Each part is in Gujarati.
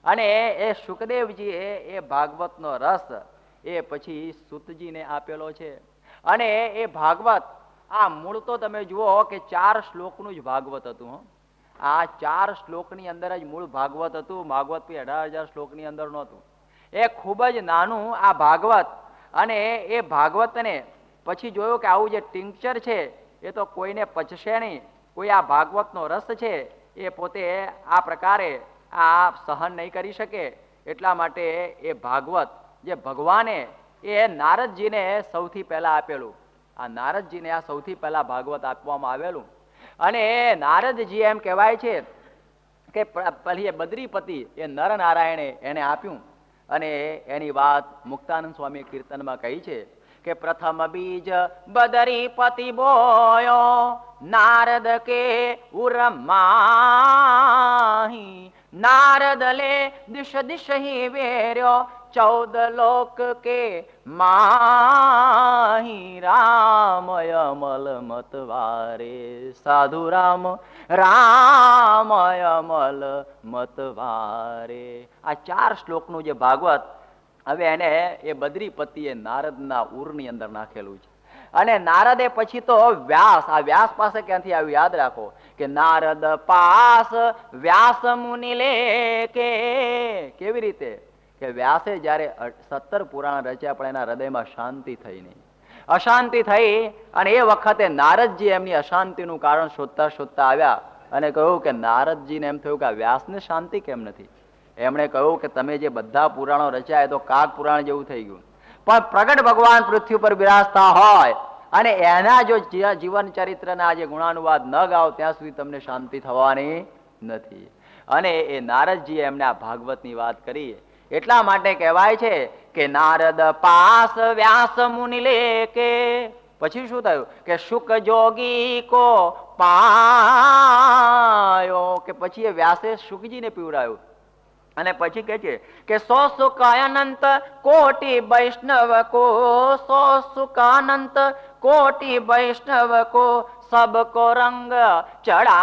અને એ શુકદેવજી એ ભાગવતનો રસ એ પછી સૂતજીને આપેલો છે. અને એ ભાગવત આ મૂળ તો તમે જુઓ કે 4 શ્લોકનું જ ભાગવત હતું. આ 4 શ્લોકની અંદર જ મૂળ ભાગવત હતું. ભાગવત 18,000 શ્લોકની અંદર નહોતું. એ ખૂબ જ નાનું આ ભાગવત. અને એ ભાગવતને પછી જોયું કે આવું જે ટિંકચર છે એ તો કોઈને પચશે નહીં. કોઈ આ ભાગવતનો રસ છે એ પોતે આ પ્રકારે આ સહન નહીં કરી શકે. એટલા માટે એ ભાગવત જે ભગવાને એ નારદજીને સૌથી પહેલા આપેલું. આ નારદજીને આ સૌથી પહેલા ભાગવત આપવામાં આવેલું. અને નારદજી એમ કહેવાય છે કે પહેલી બદ્રીપતિ એ નરનારાયણે એને આપ્યું. અને એની વાત મુક્તાનંદ સ્વામી કીર્તનમાં કહી છે કે પ્રથમ બીજ બદરીપતિ બોયો નારદ કે ઉરમાહી નારદ લે દિશ દિશ હી વેર્યો 14 લોક કે માહી રામય મલ મતવારે સાધુ રામ રામય મલ મતવારે. આ 4 શ્લોકનું જે ભાગવત હવે એને એ બદ્રીપતિએ નારદના ઉરની અંદર નાખેલું છે. અને નારદે પછી તો વ્યાસ, આ વ્યાસ પાસે ક્યાંથી આવ્યું યાદ રાખો કે નારદ પાસ વ્યાસ મુનિ લે કે કેવી રીતે કે વ્યાસે જયારે 17 પુરાણ રચ્યા પણ એના હૃદયમાં શાંતિ થઈ નહીં, અશાંતિ થઈ. અને એ વખતે નારદજી એમની અશાંતિનું કારણ શોધતા શોધતા આવ્યા અને કહ્યું કે નારદજીને એમ થયું કે આ વ્યાસને શાંતિ કેમ નથી. એમણે કહ્યું કે તમે જે બધા પુરાણો રચ્યા એ તો કાગ પુરાણ જેવું થઈ ગયું. પણ પ્રગટ ભગવાન પૃથ્વી પર બિરાજતા હોય અને એના જો જીવન ચરિત્રના જે ગુણાનુવાદ ન ગાઓ ત્યાં સુધી તમને શાંતિ થવાની નથી. અને એ નારદજીએ એમને આ ભાગવતની વાત કરી. એટલા માટે કહેવાય છે કે નારદ પાસ વ્યાસ મુનિ લે કે પછી શું થયું કે શુક જોગી કો પાયો કે પછી એ વ્યાસે શુકજીને પીવડાયું. અને પછી કહે છે કે સો સુકાનંત કોટી વૈષ્ણવ કો સો સુકાનંત કોટી વૈષ્ણવ કો સબકો રંગ ચડાયો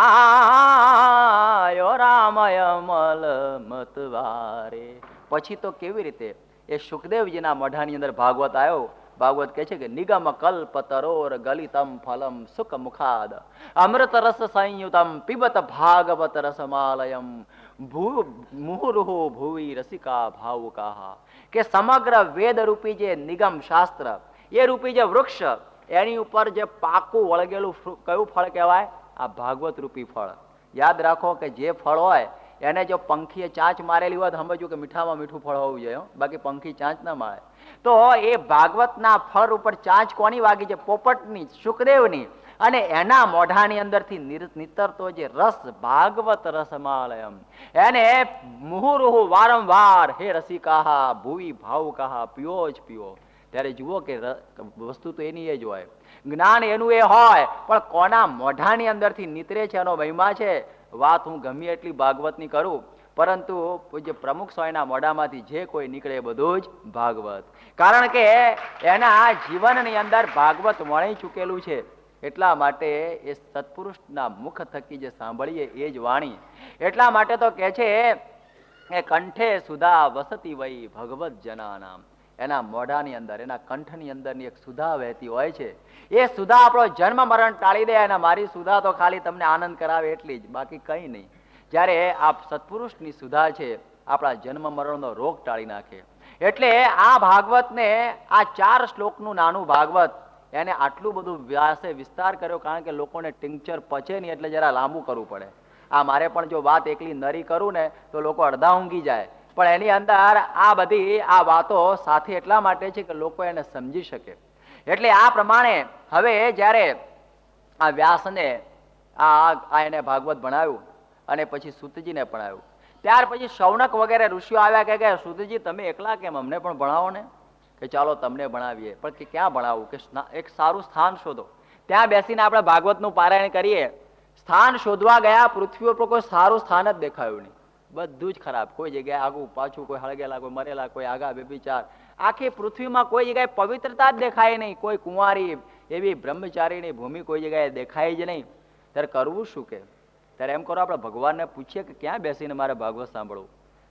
રામય મલ મતવારે. પછી તો કેવી રીતે એ શુકદેવજીના મઢાની અંદર ભાગવત આવ્યો. ભાગવત કહે છે કે નિગમ કલ્પ તરોર ગલિતમ ફલમ સુખ મુખાદ અમૃત રસ સંયુતમ પિબત ભાગવત રસમાલયમ મુહુર્હુ ભુવી રસિકા ભાવુકા. કે સમગ્ર વેદ રૂપી જે નિગમ શાસ્ત્ર એ રૂપી જે વૃક્ષ એની ઉપર જે પાકું વળગેલું કયું ફળ કહેવાય? આ ભાગવત રૂપી ફળ. યાદ રાખો કે જે ફળ હોય એને જો પંખીએ ચાંચ મારેલી હોય તો સમજવું કે મીઠામાં મીઠું ફળ હોવું જોઈએ, બાકી પંખી ચાંચ ના મારે. તો એ ભાગવતના ફળ ઉપર ચાંચ કોની વાગી છે? પોપટની, શુકદેવની. અને એના મોઢાની અંદરથી નીતરતો જે રસ ભાગવત રસમાલયમ એને મુહુર્હુ વારંવાર હે રસિકાહા ભુવી ભાવુકાહા પીઓ જ પીઓ. ત્યારે જુઓ કે વસ્તુ તો એની એ જ હોય, જ્ઞાન એનું એ હોય, પણ કોના મોઢાની અંદરથી નીતરે છે એનો મહિમા છે. વાત હું ગમે એટલી ભાગવતની કરું પરંતુ જે પ્રમુખ સ્વામીના મોઢામાંથી જે કોઈ નીકળે એ બધું જ ભાગવત. કારણ કે એના જીવનની અંદર ભાગવત વણી ચૂકેલું છે. એટલા માટે એ સત્પુરુષના મુખ થકી જે સાંભળીએ એ જ વાણી. એટલા માટે તો કહે છે એ કંઠે સુધા વસતી વઈ ભગવત જનાનામ. એના મોઢાની અંદર, એના કંઠની અંદરની એક સુધા વહેતી હોય છે. એ સુધા આપણો જન્મ મરણ ટાળી દે. અને મારી સુધા તો ખાલી તમને આનંદ કરાવે એટલી જ, બાકી કંઈ નહીં. જ્યારે આ સત્પુરુષની સુધા છે આપણા જન્મ મરણનો રોગ ટાળી નાખે. એટલે આ ભાગવતને આ 4 શ્લોકનું નાનું ભાગવત એને આટલું બધું વ્યાસે વિસ્તાર કર્યો કારણ કે લોકોને ટિંકચર પચે નહીં એટલે જરા લાંબુ કરવું પડે. આ મારે પણ જો વાત એકલી નરી કરું ને તો લોકો અડધા ઊંઘી જાય. પણ એની અંદર આ બધી આ વાતો સાથે એટલા માટે છે કે લોકો એને સમજી શકે. એટલે આ પ્રમાણે હવે જ્યારે આ વ્યાસને આ એને ભાગવત ભણાવ્યું અને પછી સૂતજીને ભણાવ્યું, ત્યાર પછી શૌનક વગેરે ઋષિઓ આવ્યા કે સૂતજી તમે એકલા કેમ, અમને પણ ભણાવો ને. કે ચાલો તમને ભણાવીએ, પણ કે ક્યાં ભણાવવું? કે એક સારું સ્થાન શોધો, ત્યાં બેસીને આપણે ભાગવતનું પારાયણ કરીએ. સ્થાન શોધવા ગયા, પૃથ્વી ઉપર કોઈ સારું સ્થાન જ દેખાયું નહીં, બધું જ ખરાબ. કોઈ જગ્યાએ આગું પાછું, કોઈ હળગેલા, કોઈ મરેલા, કોઈ આગા બેબીચાર. આખી પૃથ્વીમાં કોઈ જગ્યાએ પવિત્રતા જ દેખાય નહીં. કોઈ કુંવારી એવી બ્રહ્મચારીની ભૂમિ કોઈ જગ્યાએ દેખાય જ નહીં. ત્યારે કરવું શું? કે ત્યારે એમ કરો આપણે ભગવાનને પૂછીએ કે ક્યાં બેસીને મારે ભાગવત સાંભળવું.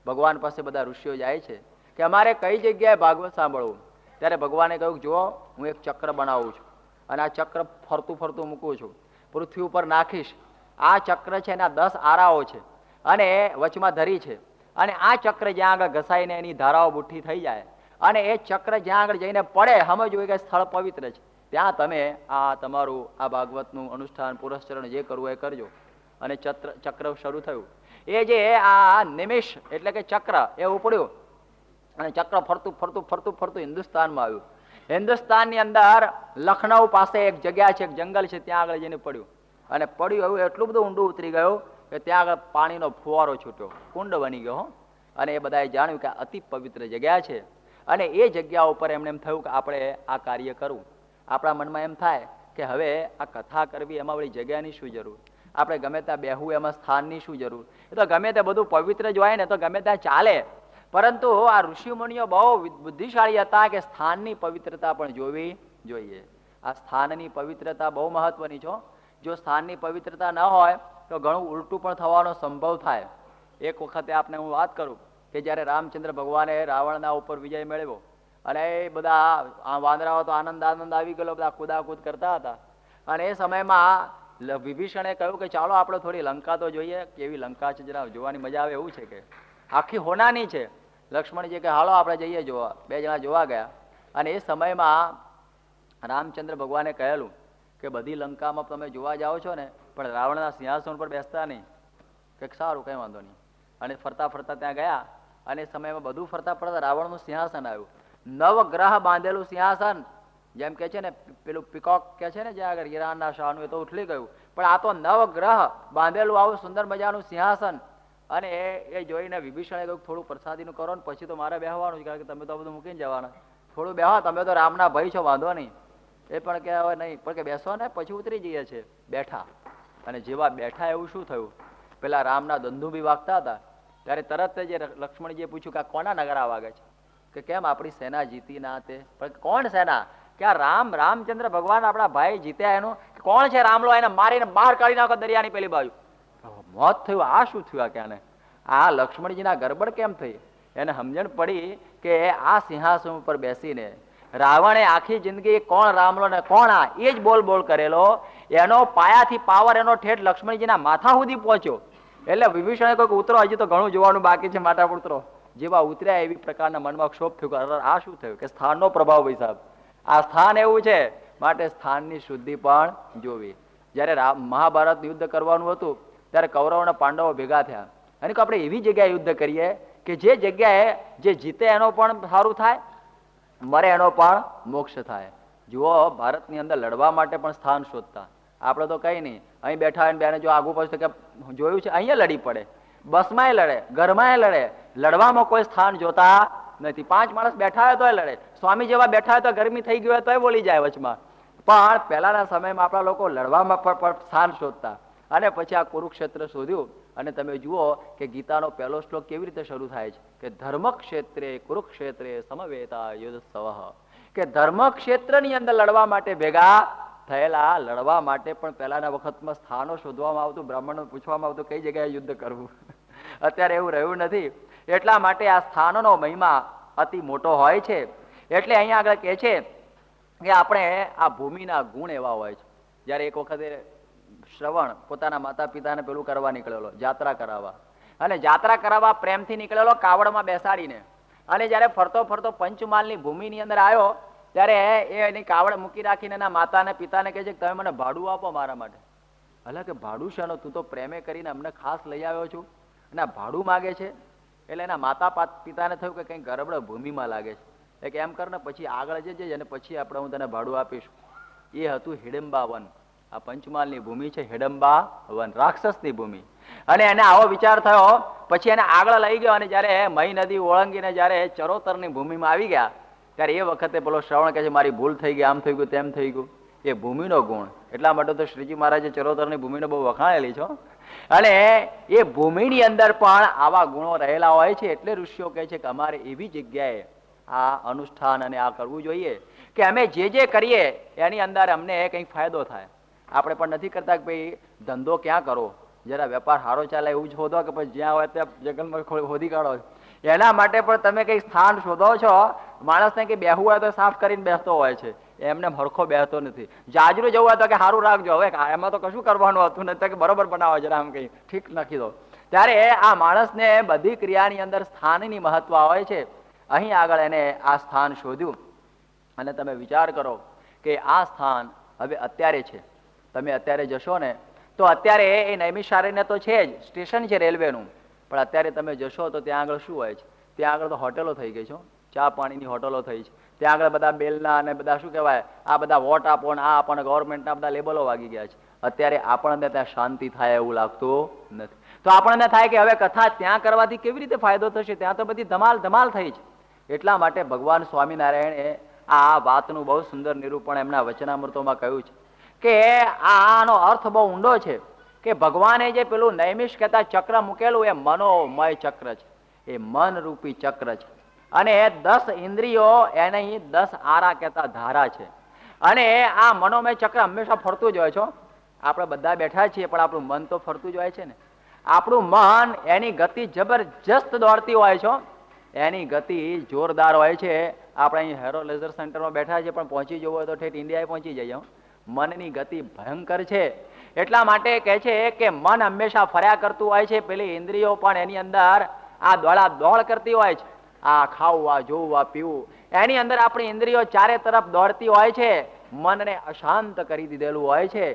ભગવાન પાસે બધા ઋષિઓ જાય છે કે અમારે કઈ જગ્યાએ ભાગવત સાંભળવું. ત્યારે ભગવાને કહ્યું, જુઓ હું એક ચક્ર બનાવું છું અને આ ચક્ર ફરતું ફરતું મૂકું છું, પૃથ્વી ઉપર નાખીશ. આ ચક્ર છે એના 10 આરાઓ છે અને વચમાં ધરી છે, અને આ ચક્ર જ્યાં આગળ ઘસાઈને એની ધારાઓ બુઠ્ઠી થઈ જાય અને એ ચક્ર જ્યાં આગળ જઈને પડે, સમજવું કે સ્થળ પવિત્ર છે, ત્યાં તમે આ તમારું આ ભાગવતનું અનુષ્ઠાન પુરસ્ચરણ જે કરવું એ કરજો. અને ચક્ર શરૂ થયું. એ જે આ નિમિષ એટલે કે ચક્ર એ ઉપડ્યું અને ચક્ર ફરતું ફરતું ફરતું ફરતું હિન્દુસ્તાનમાં આવ્યું. હિન્દુસ્તાનની અંદર લખનઉ પાસે એક જગ્યા છે, એક જંગલ છે, ત્યાં આગળ જઈને પડ્યું. અને પડ્યું એવું એટલું બધું ઊંડું ઉતરી ગયું કે ત્યાં આગળ પાણીનો ફુવારો છૂટ્યો, કુંડ બની ગયો. અને એ બધાએ જાણ્યું કે અતિ પવિત્ર જગ્યા છે. અને એ જગ્યા ઉપર એમને એમ થયું કે આપણે આ કાર્ય કરવું. આપણા મનમાં એમ થાય કે હવે આ કથા કરવી, એમાં વળી જગ્યાની શું જરૂર? આપણે ગમે ત્યાં બેહવું, એમાં સ્થાનની શું જરૂર? એ તો ગમે તે બધું પવિત્ર જ હોય ને તો ગમે ત્યાં ચાલે. પરંતુ આ ઋષિમુનિઓ બહુ બુદ્ધિશાળી હતા કે સ્થાનની પવિત્રતા પણ જોવી જોઈએ. આ સ્થાનની પવિત્રતા બહુ મહત્વની છે. જો સ્થાનની પવિત્રતા ન હોય તો ઘણું ઉલટું પણ થવાનો સંભવ થાય. એક વખતે આપને હું વાત કરું કે જ્યારે રામચંદ્ર ભગવાને રાવણના ઉપર વિજય મેળવ્યો અને એ બધા વાંદરાઓ તો આનંદ આવી ગયેલો, બધા કુદાકૂદ કરતા હતા. અને એ સમયમાં વિભીષણે કહ્યું કે ચાલો આપણે થોડી લંકા તો જોઈએ, કેવી લંકા છે, જરા જોવાની મજા આવે એવું છે, કે આખી હોનાની છે. લક્ષ્મણજી કે હાલો આપણે જઈએ જોવા. 2 જણા જોવા ગયા. અને એ સમયમાં રામચંદ્ર ભગવાને કહેલું કે બધી લંકામાં તમે જોવા જાઓ છો ને, પણ રાવણના સિંહાસન પર બેસતા નહીં. કે સારું, કંઈ વાંધો નહીં. અને ફરતા ફરતા ત્યાં ગયા અને એ સમયમાં બધું ફરતા ફરતા રાવણનું સિંહાસન આવ્યું. 9 ગ્રહ બાંધેલું સિંહાસન, જેમ કે છે ને પેલું પિકોક કે છે ને જ્યાં આગળ ઈરાનના શાહનું, એ તો ઉઠલી ગયું. પણ આ તો 9 ગ્રહ બાંધેલું આવું સુંદર મજાનું સિંહાસન. અને એ જોઈને વિભીષણે કહ્યું થોડું પ્રસાદીનું કરો ને પછી તો મારે બેહવાનું છે, કારણ કે તમે તો બધું મૂકીને જવાના. થોડું બેહો, તમે તો રામના ભાઈ છો, વાંધો નહીં. એ પણ કે હવે નહીં, પણ કે બેસો ને પછી ઉતરી જઈએ છે. બેઠા. અને જેવા બેઠા એવું શું થયું, પેલા રામના દંડુ બી વાગતા હતા. ત્યારે તરત જ લક્ષ્મણજીએ પૂછ્યું કે આ કોના નગારા વાગે છે? કે કેમ આપણી સેના જીતી ના? તે પણ કોણ સેના? કે આ રામચંદ્ર ભગવાન આપણા ભાઈ જીત્યા. એનું કોણ છે? રામલો એને મારીને બહાર કાઢી નાખો દરિયાની પેલી બાજુ. મોત થયું. આ શું થયું? ક્યાં આ લક્ષ્મણજીના ગરબડ કેમ થઈ? એને સમજણ પડી કે આ સિંહાસન ઉપર બેસીને રાવણે આખી જિંદગી કોણ રામલો ને કોણ આ, એ જ બોલ બોલ કરેલો. એનો પાયાથી પાવર એનો ઠેઠ લક્ષ્મણજીના માથા સુધી પહોંચ્યો. એટલે વિભીષણે કહ્યું કે ઉતરો, હજી તો ઘણું જોવાનું બાકી છે, માટા ઉતરો. જેવા ઉતર્યા એવી પ્રકારના મનમાં ક્ષોભ થયું. આ શું થયું? કે સ્થાનનો પ્રભાવ. ભાઈ સાહેબ, આ સ્થાન એવું છે, માટે સ્થાનની શુદ્ધિ પણ જોવી. જયારે મહાભારત યુદ્ધ કરવાનું હતું ત્યારે કૌરવ અને પાંડવો ભેગા થયા અને આપણે એવી જગ્યાએ યુદ્ધ કરીએ કે જે જગ્યાએ જે જીતે એનો પણ સારું થાય, મરે એનો પણ મોક્ષ થાય. જુઓ, ભારતની અંદર લડવા માટે પણ સ્થાન શોધતા. આપણે તો કઈ નહીં, અહીં બેઠા હોય બેને જો આગુ પાછું કે જોયું છે, અહીંયા લડી પડે. બસમાં લડે, ઘરમાં લડે, લડવામાં કોઈ સ્થાન જોતા નથી. 5 માણસ બેઠા હોય તોય લડે. સ્વામી જેવા બેઠા હોય તો ગરમી થઈ ગઈ હોય તોય બોલી જાય વચમાં. પણ પહેલાના સમયમાં આપણા લોકો લડવામાં પણ સ્થાન શોધતા. અને પછી આ કુરુક્ષેત્ર શોધ્યું. અને તમે જુઓ કે ગીતાનો પહેલો શ્લોક કેવી રીતે શરૂ થાય છે કે ધર્મક્ષેત્રે કુરુક્ષેત્રે સમવેતા યુદ્ધસ્વઃ. કે ધર્મક્ષેત્રની અંદર લડવા માટે ભેગા થયેલા. લડવા માટે પણ પહેલાના વખતમાં સ્થાનો શોધવામાં આવતું, બ્રાહ્મણો પૂછવામાં આવતું કઈ જગ્યાએ યુદ્ધ કરવું. અત્યારે એવું રહ્યું નથી. એટલા માટે આ સ્થાનનો મહિમા અતિ મોટો હોય છે. એટલે અહીંયા આગળ કહે છે કે આપણે આ ભૂમિના ગુણ એવા હોય છે. જયારે એક વખતે શ્રવણ પોતાના માતા પિતાને પેલું કરવા નીકળેલો, જાત્રા કરાવવા. અને જાત્રા કરાવવા પ્રેમથી નીકળેલો કાવડમાં બેસાડીને. અને જયારે ફરતો ફરતો પંચમાલની ભૂમિની અંદર આવ્યો ત્યારે એની કાવડ મૂકી રાખીને એના માતાને પિતાને કહે છે કે તમે મને ભાડું આપો મારા માટે. એટલે કે ભાડું છે, તું તો પ્રેમે કરીને અમને ખાસ લઈ આવ્યો છું અને આ ભાડું માગે છે. એટલે એના માતા પિતાને થયું કે કંઈક ગરબડ ભૂમિમાં લાગે છે. એટલે કે એમ કર ને પછી આગળ જજે અને પછી આપણે હું તને ભાડું આપીશ. એ હતું હિડમ્બા વન. આ પંચમાલની ભૂમિ છે હિડમ્બા વન, રાક્ષસની ભૂમિ. અને એને આવો વિચાર થયો. પછી એને આગળ લઈ ગયો. અને જયારે મહી નદી ઓળંગીને જયારે ચરોતરની ભૂમિમાં આવી ગયા ત્યારે એ વખતે પેલો શ્રવણ કહે છે મારી ભૂલ થઈ ગઈ, આમ થઈ ગયું, તેમ થઈ ગયું. એ ભૂમિનો ગુણ. એટલા માટે તો શ્રીજી મહારાજે ચરોતરની ભૂમિને બહુ વખાણેલી છે. અને એ ભૂમિની અંદર પણ આવા ગુણો રહેલા હોય છે. એટલે ઋષિઓ કહે છે કે અમારે એવી જગ્યાએ આ અનુષ્ઠાન અને આ કરવું જોઈએ કે અમે જે કરીએ એની અંદર અમને કંઈક ફાયદો થાય. આપણે પણ નથી કરતા કે ભાઈ ધંધો ક્યાં કરો, જરા વેપાર સારો ચાલે એવું જ શોધો કે પછી જ્યાં હોય ત્યાં જંગલમાં શોધી કાઢો. એના માટે પણ તમે કંઈક સ્થાન શોધો છો. માણસને કે બેહવું હોય તો સાફ કરીને બેસતો હોય છે, એમને હરખો બેસતો નથી. જાજરું જવું હોય તો કે સારું રાખજો, હવે એમાં તો કશું કરવાનું હતું નથી કે બરોબર બનાવો જરા આમ કંઈ ઠીક નાખી દો. ત્યારે આ માણસને બધી ક્રિયાની અંદર સ્થાનની મહત્વ હોય છે. અહીં આગળ એને આ સ્થાન શોધ્યું અને તમે વિચાર કરો કે આ સ્થાન હવે અત્યારે છે. તમે અત્યારે જશો ને તો અત્યારે એ નૈમિષારણ્ય તો છે જ, સ્ટેશન છે રેલવેનું, પણ અત્યારે તમે જશો તો ત્યાં આગળ શું હોય છે? ત્યાં આગળ તો હોટેલો થઈ ગઈ છે, ચા પાણીની હોટલો થઈ છે. ત્યાં આગળ બધા બેલના અને બધા શું કહેવાય આ બધા વોટ આપો ને આ આપો ને ગવર્મેન્ટના બધા લેબલો વાગી ગયા છે. અત્યારે આપણને ત્યાં શાંતિ થાય એવું લાગતું નથી. તો આપણને થાય કે હવે કથા ત્યાં કરવાથી કેવી રીતે ફાયદો થશે? ત્યાં તો બધી ધમાલ ધમાલ થઈ છે. એટલા માટે ભગવાન સ્વામિનારાયણે આ વાતનું બહુ સુંદર નિરૂપણ એમના વચનામૃતોમાં કહ્યું છે કે આનો અર્થ બહુ ઊંડો છે કે ભગવાને જે પેલું નૈમિષ કહેતા ચક્ર મૂકેલું એ મનોમય ચક્ર છે, એ મન રૂપી ચક્ર છે. અને 10 ઇન્દ્રિયો એને 10 આરા કહેતા ધારા છે. અને આ મનોમય ચક્ર હંમેશા ફરતું જ હોય છે. આપણે બધા બેઠા છીએ પણ આપણું મન તો ફરતું જ હોય છે ને. આપણું મન એની ગતિ જબરજસ્ત દોડતી હોય છે, એની ગતિ જોરદાર હોય છે. આપણે અહીં હેરો લેઝર સેન્ટરમાં બેઠા છીએ પણ પહોંચી જવું હોય તો ઠેઠ ઇન્ડિયાએ પહોંચી જઈએ. મનની ગતિ ભયંકર છે. એટલા માટે કહે છે કે મન હંમેશા ફર્યા કરતું હોય છે. પેલી ઇન્દ્રિયો પણ એની અંદર આ દોડા દોડ કરતી હોય છે. આ ખાવું, આ જોવું, આ પીવું, એની અંદર આપણી ઇન્દ્રિયો ચારે તરફ દોડતી હોય છે. મનને અશાંત કરી દીધેલું હોય છે.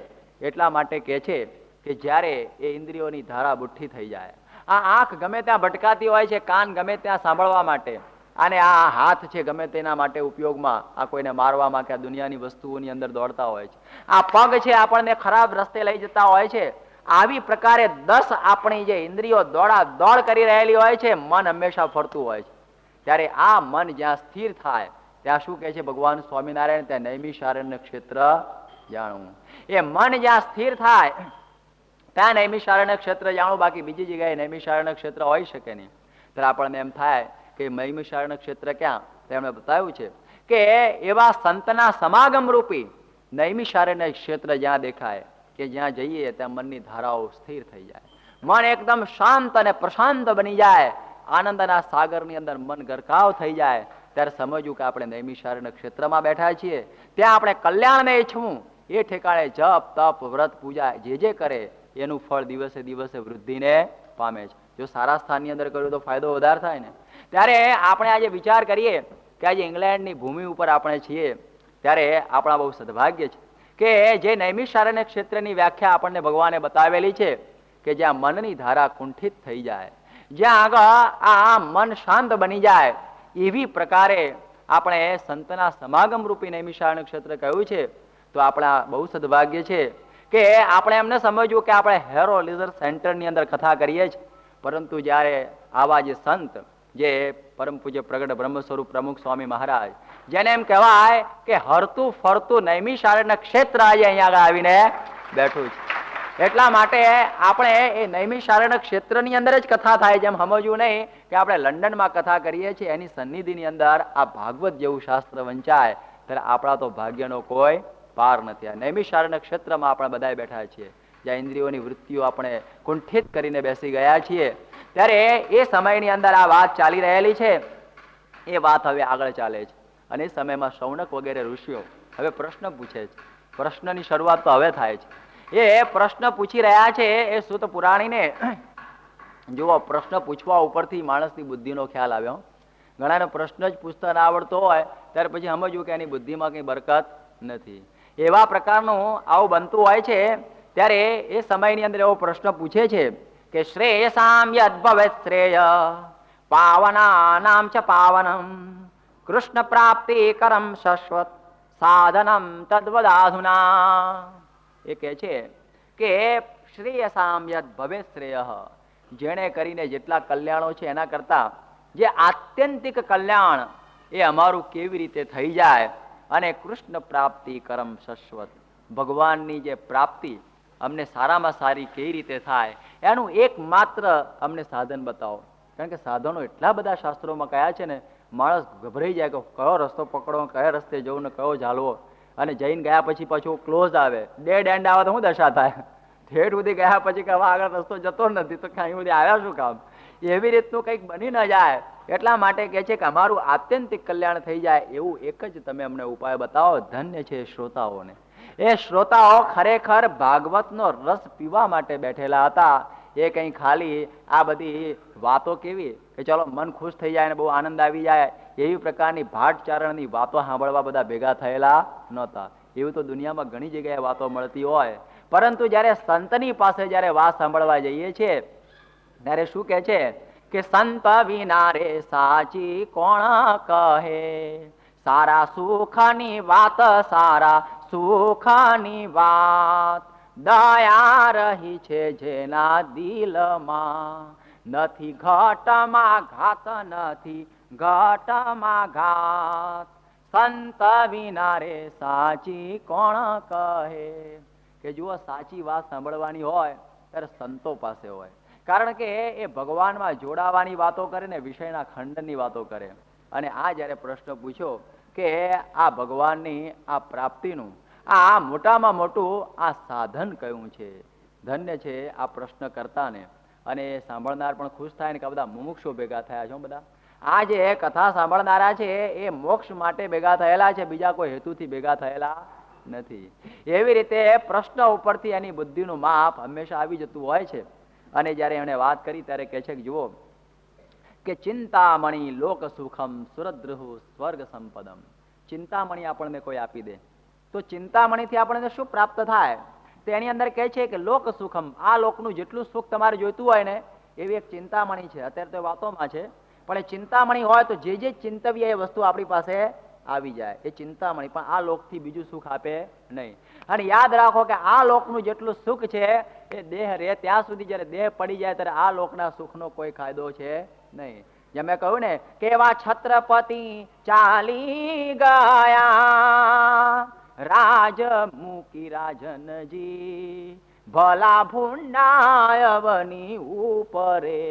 એટલા માટે કહે છે કે જ્યારે એ ઇન્દ્રિયોની ધારા બુઠ્ઠી થઈ જાય, આ આંખ ગમે ત્યાં ભટકાતી હોય છે, કાન ગમે ત્યાં સાંભળવા માટે, અને આ હાથ છે ગમે તેના માટે ઉપયોગમાં, આ કોઈને મારવામાં કે આ દુનિયાની વસ્તુઓની અંદર દોડતા હોય છે, આ પગ છે આપણને ખરાબ રસ્તે લઈ જતા હોય છે. આવી પ્રકારે 10 આપણી જે ઇન્દ્રિયો દોડા દોડ કરી રહેલી હોય છે, મન હંમેશા ફરતું હોય છે. ત્યારે આ મન જ્યાં સ્થિર થાય ત્યાં શું કહે છે ભગવાન સ્વામિનારાયણ? ત્યાં નૈમિષારણ્ય ક્ષેત્ર જાણવું. એ મન જ્યાં સ્થિર થાય ત્યાં નૈમિષારણ્ય ક્ષેત્ર જાણવું. બાકી બીજી જગ્યાએ નૈમિષારણ્ય ક્ષેત્ર હોઈ શકે નહીં. ત્યારે આપણને એમ થાય કે નૈમિષારણ્ય ક્ષેત્ર ક્યાં? તેમણે બતાવ્યું છે કે એવા સંતના સમાગમ રૂપી નૈમિષારણ્ય ક્ષેત્ર જ્યાં દેખાય કે જ્યાં જઈએ ત્યાં મનની ધારાઓ સ્થિર થઈ જાય, મન એકદમ શાંત અને પ્રશાંત બની જાય, આનંદના સાગરની અંદર મન ગરકાવ થઈ જાય. ત્યારે સમજવું કે આપણે નૈમિષારણ્ય ક્ષેત્રમાં બેઠા છીએ. ત્યાં આપણે કલ્યાણને ઈચ્છવું. એ ઠેકાણે જપ તપ વ્રત પૂજા જે કરે એનું ફળ દિવસે દિવસે વૃદ્ધિને પામે છે. જો સારા સ્થાનની અંદર કર્યું તો ફાયદો વધારે થાય ને. ત્યારે આપણે આજે વિચાર કરીએ કે આજે ઇંગ્લેન્ડની ભૂમિ ઉપર આપણે છીએ, ત્યારે આપણા બહુ સદભાગ્ય છે કે જે નૈમિષારણ્ય ક્ષેત્રની વ્યાખ્યા આપણને ભગવાને બતાવેલી છે કે જ્યાં મનની ધારા કુંઠિત થઈ જાય, જ્યાં આગળ આ મન શાંત બની જાય, એવી પ્રકારે આપણે સંતના સમાગમ રૂપી નૈમિષારણ્ય ક્ષેત્ર કહ્યું છે. તો આપણા બહુ સદભાગ્ય છે કે આપણે એમને સમજવું કે આપણે હેરો લેઝર સેન્ટરની અંદર કથા કરીએ છીએ, પરંતુ જ્યારે આવા જે સંત, જે પરમ પૂજ્ય પ્રગટ બ્રહ્મ સ્વરૂપ પ્રમુખ સ્વામી મહારાજ, જેને એમ કહેવાય કે હરતું ફરતું નૈમિષારણ્ય ક્ષેત્ર આજે અહીંયા આગળ આવીને બેઠું છે. એટલા માટે આપણે એ નૈમિષારણ્ય ક્ષેત્રની અંદર જ કથા થાય છે એમ સમજવું નહીં કે આપણે લંડનમાં કથા કરીએ છીએ. એની સન્નિધિની અંદર આ ભાગવત જેવું શાસ્ત્ર વંચાય ત્યારે આપણા તો ભાગ્યનો કોઈ પાર નથી. આ નૈમિષારણ્ય ક્ષેત્રમાં આપણે બધા બેઠા છીએ, જ્યાં ઇન્દ્રિયોની વૃત્તિઓ આપણે કુંઠિત કરીને બેસી ગયા છીએ. ત્યારે એ સમયની અંદર આ વાત ચાલી રહેલી છે. એ વાત હવે આગળ ચાલે છે અને એ સમયમાં શૌનક વગેરે ઋષિઓ હવે પ્રશ્ન પૂછે છે. પ્રશ્નની શરૂઆત તો હવે થાય છે. એ પ્રશ્ન પૂછી રહ્યા છે એ સુત પુરાણીને. જુઓ, પ્રશ્ન પૂછવા ઉપરથી માણસની બુદ્ધિનો ખ્યાલ આવ્યો. ઘણાને પ્રશ્ન જ પૂછતા ના આવડતો હોય ત્યારે પછી સમજવું કે એની બુદ્ધિમાં કંઈ બરકત નથી. એવા પ્રકારનું આવું બનતું હોય છે. ત્યારે એ સમયની અંદર એવો પ્રશ્ન પૂછે છે કે શ્રેયસામ યદ્ભવેત શ્રેય પાવનાનામ ચ પાવનમ કૃષ્ણ પ્રાપ્તિ કરમ શાશ્વત સાધનમ તદ્વદાધુના. એ કહે છે કે શ્રેયસામ યદ્ભવેત શ્રેય, જેણે કરીને જેટલા કલ્યાણો છે એના કરતા જે આત્યંતિક કલ્યાણ એ અમારું કેવી રીતે થઈ જાય, અને કૃષ્ણ પ્રાપ્તિ કરમ શાશ્વત, ભગવાનની જે પ્રાપ્તિ અમને સારામાં સારી કેવી રીતે થાય એનું એકમાત્ર અમને સાધન બતાવો. કારણ કે સાધનો એટલા બધા શાસ્ત્રોમાં કયા છે ને, માણસ ગભરાઈ જાય કે કયો રસ્તો પકડવો, કયા રસ્તે જવું ને કયો ઝાલવો. અને જઈને ગયા પછી પાછું ક્લોઝ આવે, ડેડ એન્ડ આવે તો શું દશા થાય? ઠેઠ સુધી ગયા પછી કે હવે આગળ રસ્તો જતો નથી તો ક્યાંય સુધી આવ્યા શું કામ? એવી રીતનું કંઈક બની ન જાય એટલા માટે કહે છે કે અમારું આત્યંતિક કલ્યાણ થઈ જાય એવું એક જ તમે અમને ઉપાય બતાવો. ધન્ય છે શ્રોતાઓને. એ શ્રોતાઓ ખરેખર ભાગવતનો રસ પીવા માટે બેઠેલા હતા. એ કંઈ ખાલી આ બધી વાતો કેવી કે ચલો મન ખુશ થઈ જાય ને બહુ આનંદ આવી જાય એવી પ્રકારની ભાટચારણની વાતો સાંભળવા બધા ભેગા થયેલા નહોતા. એવું તો દુનિયામાં ઘણી જગ્યાએ વાતો મળતી હોય, પરંતુ જ્યારે સંતની પાસે જ્યારે વાત સાંભળવા જઈએ છીએ ત્યારે શું કહે છે કે સંત વિના રે સાચી કોણ કહે, સારા સુખની વાત, સારા સુખની વાત, દયા રહી છે જેના દિલમાં, નથી ઘટમાં ઘાત, નથી ઘટમાં ઘાત, સંત વિના રે સાચી કોણ કહે. કે જુઓ, સાચી વાત સાંભળવાની હોય ત્યારે સંતો પાસે હોય, કારણ કે એ ભગવાનમાં જોડાવાની વાતો કરે ને વિષયના ખંડનની વાતો કરે. અને આ જ્યારે પ્રશ્ન પૂછ્યો કે આ ભગવાનની આ પ્રાપ્તિનું આ મોટામાં મોટું આ સાધન કયું છે, ધન્ય છે આ પ્રશ્ન કરતાને. અને સાંભળનાર પણ ખુશ થાય ને કે બધા મુમુક્ષો ભેગા થયા છો. બધા આ જે કથા સાંભળનારા છે એ મોક્ષ માટે ભેગા થયેલા છે, બીજા કોઈ હેતુથી ભેગા થયેલા નથી. એવી રીતે પ્રશ્ન ઉપરથી એની બુદ્ધિનું માપ હંમેશા આવી જતું હોય છે. અને જ્યારે એણે વાત કરી ત્યારે કહે છે કે જુઓ કે ચિંતામણી લોક સુખમ સુરદ્રુહુ સ્વર્ગ સંપદમ. ચિંતામણી આપણને કોઈ આપી દે તો ચિંતામણીથી આપણને શું પ્રાપ્ત થાય? તો એની અંદર કહે છે કે લોક સુખમ, આ લોકનું જેટલું સુખ તમારે જોઈતું હોય ને એવી એક ચિંતામણી છે. અત્યારે તો વાતોમાં છે, પણ એ ચિંતામણી હોય તો જે ચિંતવ્ય એ વસ્તુ આપણી પાસે આવી જાય. એ ચિંતામણી પણ આ લોકથી બીજું સુખ આપે નહીં. અને યાદ રાખો કે આ લોકનું જેટલું સુખ છે એ દેહ રહે ત્યાં સુધી, જ્યારે દેહ પડી જાય ત્યારે આ લોકના સુખનો કોઈ કાયદો છે નહીં. જેમ મેં કહ્યું ને કે એવા છત્રપતિ ચાલી ગયા રાજ મૂકી રાજનજી, ભલા ભૂંડાયવની ઉપરે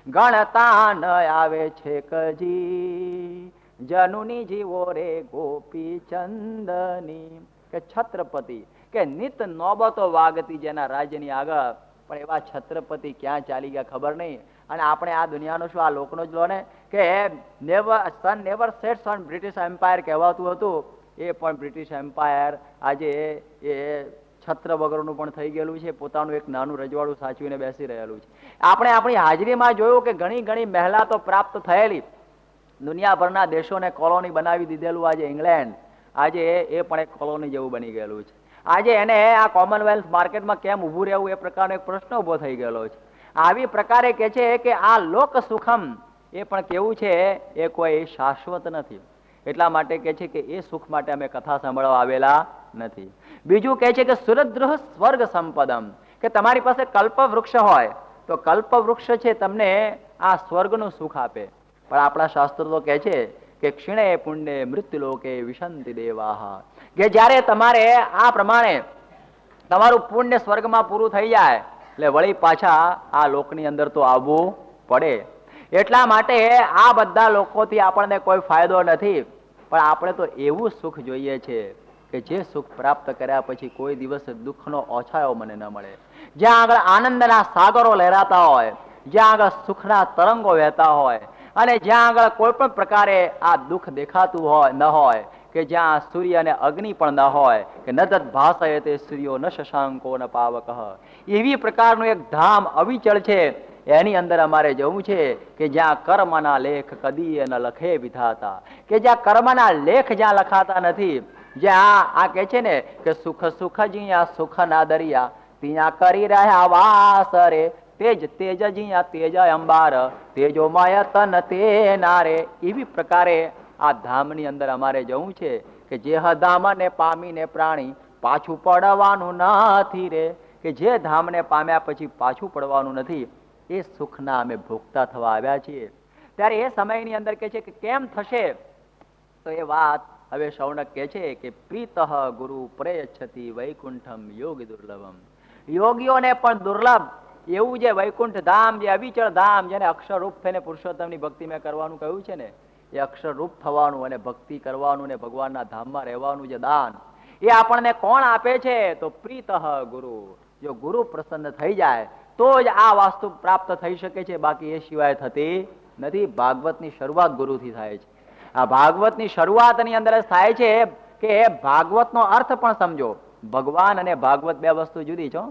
ગણતા ન આવે છે કજી, જનુની જીવો રે ગોપી ચંદની. કે છત્રપતિ કે નિત નોબતો વાગતી જેના રાજ્યની આગળ, પણ એવા છત્રપતિ ક્યાં ચાલી ગયા ખબર નહીં. અને આપણે આ દુનિયાનો શું, આ લોકનો જ લો ને કે never sets on British empire કહેવાતું હતું, એ પણ બ્રિટિશ એમ્પાયર આજે એ છત્ર વગરનું પણ થઈ ગયેલું છે, પોતાનું એક નાનું રજવાડું સાચવીને બેસી રહેલું છે. આપણે આપણી હાજરીમાં જોયું કે ઘણી ઘણી મહેલાતો પ્રાપ્ત થયેલી, દુનિયાભરના દેશોને કોલોની બનાવી દીધેલું આજે ઇંગ્લેન્ડ, આજે એ પણ એક કોલોની જેવું બની ગયેલું છે. આજે એને આ કોમનવેલ્થ માર્કેટમાં કેમ ઊભું રહેવું એ પ્રકારનો એક પ્રશ્ન ઊભો થઈ ગયેલો છે. આવી પ્રકારે કે છે કે આ લોક સુખમ એ પણ કેવું છે, એ કોઈ શાશ્વત નથી. એટલા માટે કે છે કે એ સુખ માટે અમે કથા સાંભળવા આવેલા નથી. બીજું કહે છે કે સુરદ્રુહ સ્વર્ગ સંપદમ, કે તમારી પાસે કલ્પ વૃક્ષ હોય તો કલ્પ વૃક્ષ છે તમને આ સ્વર્ગનું સુખ આપે. પણ આપણા શાસ્ત્રો તો કહે છે કે ક્ષીણે પુણ્ય મૃત્યુલોકે વિશંતિ દેવાહ, કે જ્યારે તમારે આ પ્રમાણે તમારું પુણ્ય સ્વર્ગમાં પૂરું થઈ જાય એટલે વળી પાછા આ લોકની અંદર તો આવવું પડે. એટલા માટે આ બધા લોકોથી આપણને કોઈ ફાયદો નથી, પણ આપણે તો એવું સુખ જોઈએ છે કે જે સુખ પ્રાપ્ત કર્યા પછી કોઈ દિવસ દુઃખનો ઓછાયો મને ન મળે. જ્યાં આગળ આનંદના સાગરો લહેરાતા હોય, જ્યાં આગળ સુખના તરંગો વહેતા હોય, અને જ્યાં આગળ કોઈ પણ પ્રકારે આ દુઃખ દેખાતું હોય ન હોય, કે જ્યાં સૂર્ય અને અગ્નિ પણ ન હોય, કે ન તદ ભાષાય તે સૂર્યો ન શશાંકો ન પાવક, એવી પ્રકારનું એક ધામ અવિચળ છે. એની અંદર અમારે જવું છે કે જ્યાં કર્મના લેખ કદી ન લખે વિધાતા, કે જ્યાં કર્મના લેખ જ્યાં લખાતા નથી, જ્યાં આ કે છે ને કે સુખ સુખ જ્યાં સુખ ના દરિયા ત્યાં કરી રહ્યા વાસ રે, તેજ તેજ જ્યાં તેજ અંબાર તેજોમય તન તે નારે. એવી પ્રકારે આ ધામની અંદર અમારે જવું છે કે જે ધામને પામીને પ્રાણી પાછું પડવાનું નથી રે, કે જે ધામને પામ્યા પછી પાછું પડવાનું નથી, એ સુખના અમે ભોગતા થવા આવ્યા છીએ. ત્યારે એ સમયની અંદર કે છે કે કેમ થશે, તો એ વાત હવે શૌનક કહે છે કે પ્રીતઃ ગુરુ પ્રયચ્છતિ વૈકુંઠમ યોગી દુર્લભમ. યોગીઓને પણ દુર્લભ એવું જે વૈકુંઠ ધામ, જે અવિચળ ધામ, જેને અક્ષર રૂપ થઈને પુરુષોત્તમની ભક્તિ મેં કરવાનું કહ્યું છે ને, એ અક્ષર રૂપ થવાનું અને ભક્તિ કરવાનું ને ભગવાનના ધામમાં રહેવાનું જે દાન, એ આપણને કોણ આપે છે? તો પ્રીતઃ ગુરુ, જો ગુરુ પ્રસન્ન થઈ જાય તો જ આ વાસ્તુ પ્રાપ્ત થઈ શકે છે, બાકી એ સિવાય થતી નથી. ભાગવતની શરૂઆત ગુરુથી થાય છે. આ ભાગવતની શરૂઆતની અંદર જ થાય છે કે ભાગવતનો અર્થ પણ સમજો. ભગવાન અને ભાગવત બે વસ્તુ જુદી છે.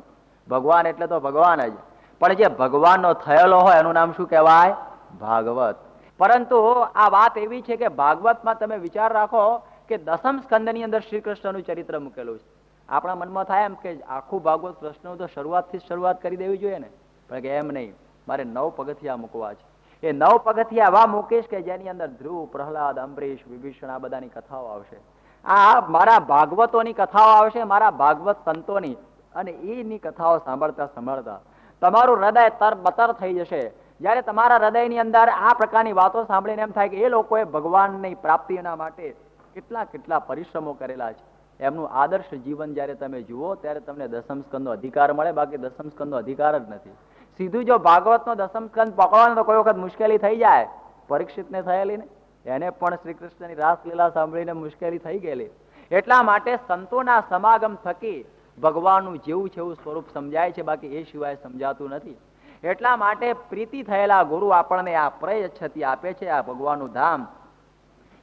ભગવાન એટલે તો ભગવાન જ, પણ જે ભગવાનનો થયેલો હોય એનું નામ શું કહેવાય? ભાગવત. પરંતુ આ વાત એવી છે કે ભાગવતમાં તમે વિચાર રાખો કે દસમ સ્કંદની અંદર શ્રી કૃષ્ણનું ચરિત્ર મૂકેલું છે. આપણા મનમાં થાય એમ કે આખું ભાગવત કૃષ્ણનું તો શરૂઆતથી શરૂઆત કરી દેવી જોઈએ ને, પણ કે એમ નહીં, મારે 9 પગથિયા મૂકવા છે. એ 9 પગથિયા એવા મૂકીશ કે જેની અંદર ધ્રુવ, પ્રહલાદ, અંબરીશ, વિભીષણ આ બધાની કથાઓ આવશે. આ મારા ભાગવતોની કથાઓ આવશે, મારા ભાગવત સંતોની, અને એની કથાઓ સાંભળતા સાંભળતા તમારું હૃદય તરબતર થઈ જશે. જયારે તમારા હૃદયની અંદર આ પ્રકારની વાતો સાંભળીને એમ થાય કે એ લોકોએ ભગવાનની પ્રાપ્તિના માટે કેટલા કેટલા પરિશ્રમો કરેલા છે. એમનું આદર્શ જીવન જયારે તમે જુઓ ત્યારે તમને દસમ સ્કંદનો અધિકાર મળે, બાકી દસમ સ્કંદનો અધિકાર જ નથી. સીધું જો ભાગવતનો દસમ સ્કંદ પકડવાનો તો કોઈ વખત મુશ્કેલી થઈ જાય. પરીક્ષિતને થયેલી ને, એને પણ શ્રી કૃષ્ણની રાસલીલા સાંભળીને મુશ્કેલી થઈ ગયેલી. એટલા માટે સંતોના સમાગમ થકી ભગવાનનું જેવું છે એવું સ્વરૂપ સમજાય છે, બાકી એ સિવાય સમજાતું નથી. એટલા માટે પ્રીતિ થયેલા ગુરુ આપણને આ પ્રયચ્છતિ આપે છે, આ ભગવાનનું ધામ.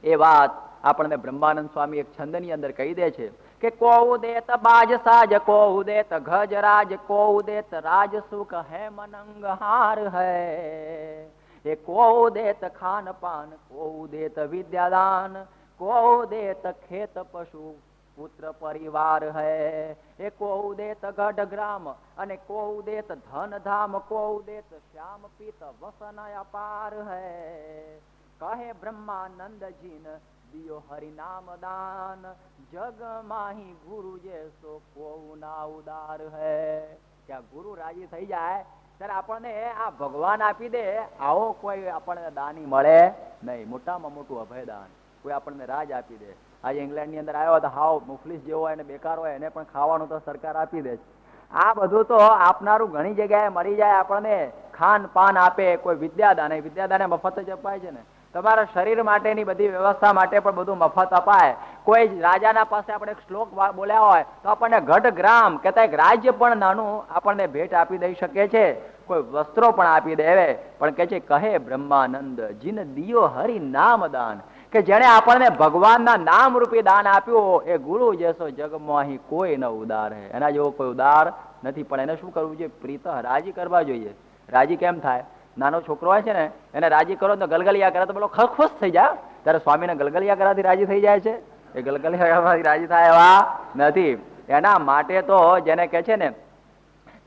એ વાત આપણને બ્રહ્માનંદ સ્વામી એક છંદની અંદર કહી દે છે કે કો દેત બાજ સાજ, કો દેત ગજરાજ, કો દેત રાજ સુખ હે મનંગહાર હૈ, એ કો દેત ખાન પાન, કો દેત વિદ્યાદાન, કો દેત ખેત પશુ પુત્ર પરિવાર હૈ, એ કો દેત ગઢ ગ્રામ, અને કો દેત ધન ધામ, કો દેત શ્યામ પીત વસન અપાર હૈ, કહે બ્રહ્માનંદજીન દિયો હરિનામ દાન, જગ માહી ગુરુ જેસો કો ના ઉદાર હૈ. કે આ ગુરુ રાજી થઈ જાય ત્યારે આપણને આ ભગવાન આપી દે, આવો કોઈ આપણને દાની મળે નહીં. મોટામાં મોટું અભયદાન કોઈ આપણને રાજ આપી દે. આજે ઇંગ્લેન્ડની અંદર આવ્યો તો હાવ મુફલીસ જેવો હોય અને બેકાર હોય, એને પણ ખાવાનું તો સરકાર આપી દે છે. આ બધું તો આપનારું ઘણી જગ્યાએ મળી જાય. આપણને ખાન પાન આપે, કોઈ વિદ્યાદાન, વિદ્યાદાને મફત જ અપાય છે ને. તમારા શરીર માટેની બધી વ્યવસ્થા માટે પણ બધું મફત અપાય. કોઈ રાજાના પાસે આપણે એક શ્લોક બોલ્યા હોય તો આપણને ગઢ ગ્રામ કહેતા એક રાજ્ય પણ નાનું આપણને ભેટ આપી દઈ શકે છે. કોઈ વસ્ત્રો પણ આપી દેવે, પણ કે છે કહે બ્રહ્માનંદ જીન દિયો હરિ નામ દાન, કે જેને આપણને ભગવાનના નામ રૂપી દાન આપ્યું, એ ગુરુ જેસો જગમાં અહીં કોઈ ન ઉદાર હે. એના જેવો કોઈ ઉદાર નથી. પણ એને શું કરવું જોઈએ? પ્રીત રાજી કરવા જોઈએ. રાજી કેમ થાય? નાનો છોકરો હોય છે ને, એને રાજી કરો તો ગલગલિયા કરે તો પેલો ખુશ થઈ જાય. ત્યારે સ્વામીને ગલગલિયા કરવાથી રાજી થઈ જાય છે? એ ગલગલિયા કરવાથી રાજી થાય એવા નથી. એના માટે તો જેને કે છે ને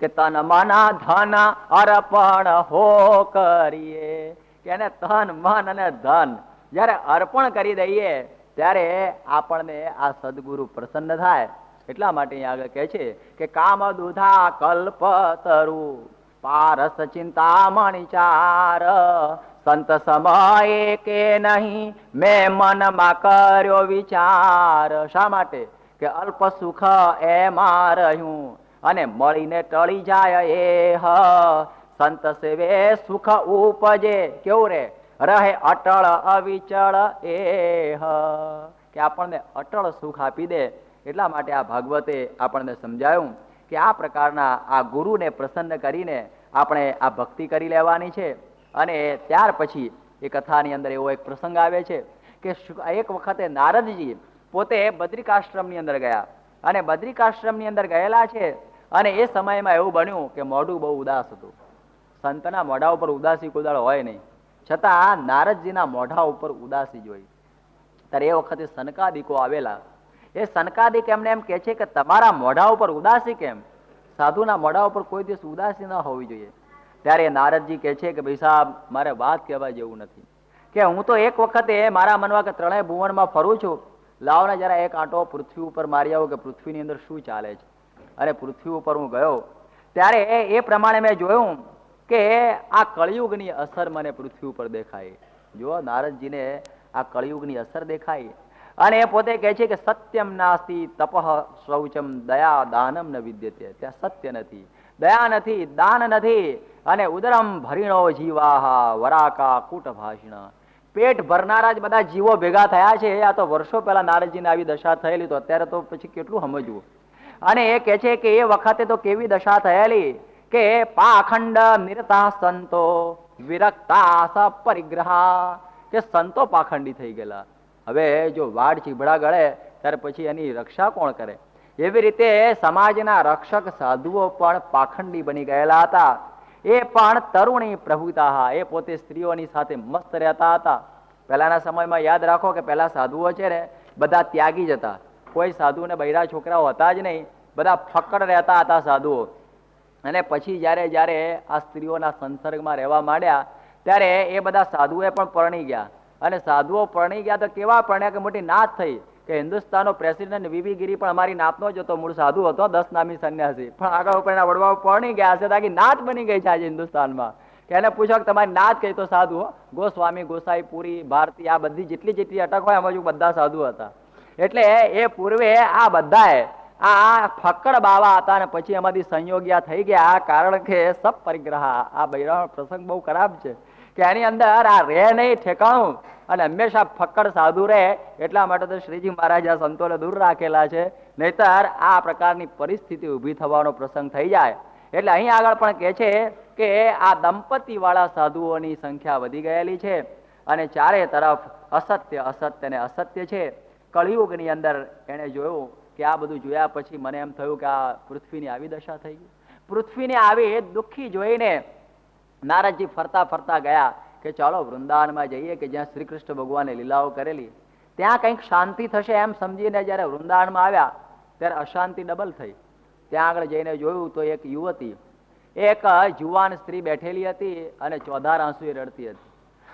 કે તન મન ધન અર્પણ હો કરીએ, કે એને તન મન અને ધન જયારે અર્પણ કરી દઈએ ત્યારે આપણને આ સદગુરુ પ્રસન્ન થાય. એટલા માટે અહીંયા આગળ કહે છે કે કામ દુધા કલ્પ તરુ પારસ ચિંતામણી ચાર, સંત સમયે કે નહીં મેં મનમાં કર્યો વિચાર. શા માટે? કે અલ્પ સુખ એમાં રહ્યું અને મળીને ટળી જાય એ હ, સંત સેવે સુખ ઉપજે કેવું રે રહે અટળ અવિચળ એ હ, કે આપણને અટળ સુખ આપી દે. એટલા માટે આ ભાગવતે આપણને સમજાયું કે આ પ્રકારના આ ગુરુને પ્રસન્ન કરીને આપણે આ ભક્તિ કરી લેવાની છે. અને ત્યાર પછી એ કથાની અંદર એવો એક પ્રસંગ આવે છે કે એક વખતે નારદજી પોતે બદ્રિકાશ્રમની અંદર ગયા, અને બદ્રિકાશ્રમની અંદર ગયેલા છે, અને એ સમયમાં એવું બન્યું કે મોઢું બહુ ઉદાસ હતું. સંતના મોઢા ઉપર ઉદાસી કોઈ દાડો હોય નહીં, છતાં નારદજીના મોઢા ઉપર ઉદાસી જોઈ. ત્યારે એ વખતે સનકાદિકો આવેલા. એ સનકાદિક એમને એમ કે છે કે તમારા મોઢા ઉપર ઉદાસી કેમ? સાધુના મોઢા ઉપર કોઈ દિવસ ઉદાસી ન હોવી જોઈએ. ત્યારે નારદજી કે છે કે ભાઈ સાહેબ, મારે વાત કહેવા જેવું નથી, કે હું તો એક વખતે મારા મનમાં કે ત્રણેય ભુવનમાં ફરું છું, લાવને જરા એક આંટો પૃથ્વી ઉપર મારી આવો કે પૃથ્વીની અંદર શું ચાલે છે. અને પૃથ્વી ઉપર હું ગયો ત્યારે એ પ્રમાણે મેં જોયું કે આ કળિયુગની અસર મને પૃથ્વી ઉપર દેખાય. જો નારદજીને આ કળિયુગની અસર દેખાય, અને એ પોતે કહે છે કે સત્યમ નાસ્તિ તપઃ શૌચમ દયા દાનમ ન વિદ્યતે. ત્યાં સત્ય નથી, દયા નથી, દાન નથી, અને ઉદરમ ભરીણો જીવાહા વરાકા કૂટ ભાષણ, પેટ ભરનારા જ બધા જીવો ભેગા થયા છે. આ તો વર્ષો પહેલા નારદજીને આવી દશા થયેલી, તો અત્યારે તો પછી કેટલું સમજવું. અને એ કહે છે કે એ વખતે તો કેવી દશા થયેલી કે પાખંડ નિરતા સંતો વિરક્તા સપરિગ્રહા, કે સંતો પાખંડી થઈ ગયેલા. હવે જો વાડ ચીભડા ગળે ત્યારે પછી એની રક્ષા કોણ કરે? એવી રીતે સમાજના રક્ષક સાધુઓ પણ પાખંડી બની ગયેલા હતા. એ પણ તરુણી પ્રભુતા, એ પોતે સ્ત્રીઓની સાથે મસ્ત રહેતા હતા. પહેલાના સમયમાં યાદ રાખો કે પહેલા સાધુઓ છે ને બધા ત્યાગી જ હતા. કોઈ સાધુને બૈરા છોકરાઓ હતા જ નહીં, બધા ફક્કડ રહેતા હતા સાધુઓ. અને પછી જ્યારે જ્યારે આ સ્ત્રીઓના સંસર્ગમાં રહેવા માંડ્યા ત્યારે એ બધા સાધુએ પણ પરણી ગયા. અને સાધુઓ પરણી ગયા તો કેવા પરણ્યા કે મોટી નાત થઈ કે હિન્દુસ્તાનનો પ્રેસિડેન્ટ વીવી ગીરી પણ અમારી નાતનો જ હતો, મૂળ સાધુ હતો, 10 નામી સંન્યાસી, પણ આગળ ઉપરના વડવાઓ પરણી ગયા હશે, તાકી નાત બની ગઈ છે આજે હિન્દુસ્તાનમાં. કે એને પૂછો કે તમારી નાત કઈ, તો સાધુ, ગોસ્વામી, ગોસાઈ, પુરી, ભારતી, આ બધી જેટલી અટક હોય એમાં બધા સાધુ હતા. એટલે એ પૂર્વે આ બધાએ આ ફક્કડ બાવા હતા અને પછી એમાંથી સંયોગ્યા થઈ ગયા. કારણ કે સબ પરિગ્રહ, આ બૈરાનો પ્રસંગ બહુ ખરાબ છે કે એની અંદર આ રહે નહીં ઠેકાણું અને હંમેશા ફક્કડ સાધુ રહે. એટલા માટે તો શ્રીજી મહારાજ આ સંતોને દૂર રાખેલા છે, નહીતર આ પ્રકારની પરિસ્થિતિ ઊભી થવાનો પ્રસંગ થઈ જાય. એટલે અહીં આગળ પણ કહે છે કે આ દંપતી વાળા સાધુઓની સંખ્યા વધી ગયેલી છે અને ચારે તરફ અસત્ય અસત્ય ને અસત્ય છે. કળિયુગની અંદર એને જોયું કે આ બધું જોયા પછી મને એમ થયું કે આ પૃથ્વીની આવી દશા થઈ ગઈ. પૃથ્વીને આવી દુઃખી જોઈને નારદજી ફરતા ફરતા ગયા કે ચાલો વૃંદાવનમાં જઈએ કે જ્યાં શ્રી કૃષ્ણ ભગવાને લીલાઓ કરેલી, ત્યાં કંઈક શાંતિ થશે એમ સમજીને જ્યારે વૃંદાવનમાં આવ્યા ત્યારે અશાંતિ ડબલ થઈ. ત્યાં આગળ જઈને જોયું તો એક યુવતી, એક જુવાન સ્ત્રી બેઠેલી હતી અને ચોધાર આંસુએ રડતી હતી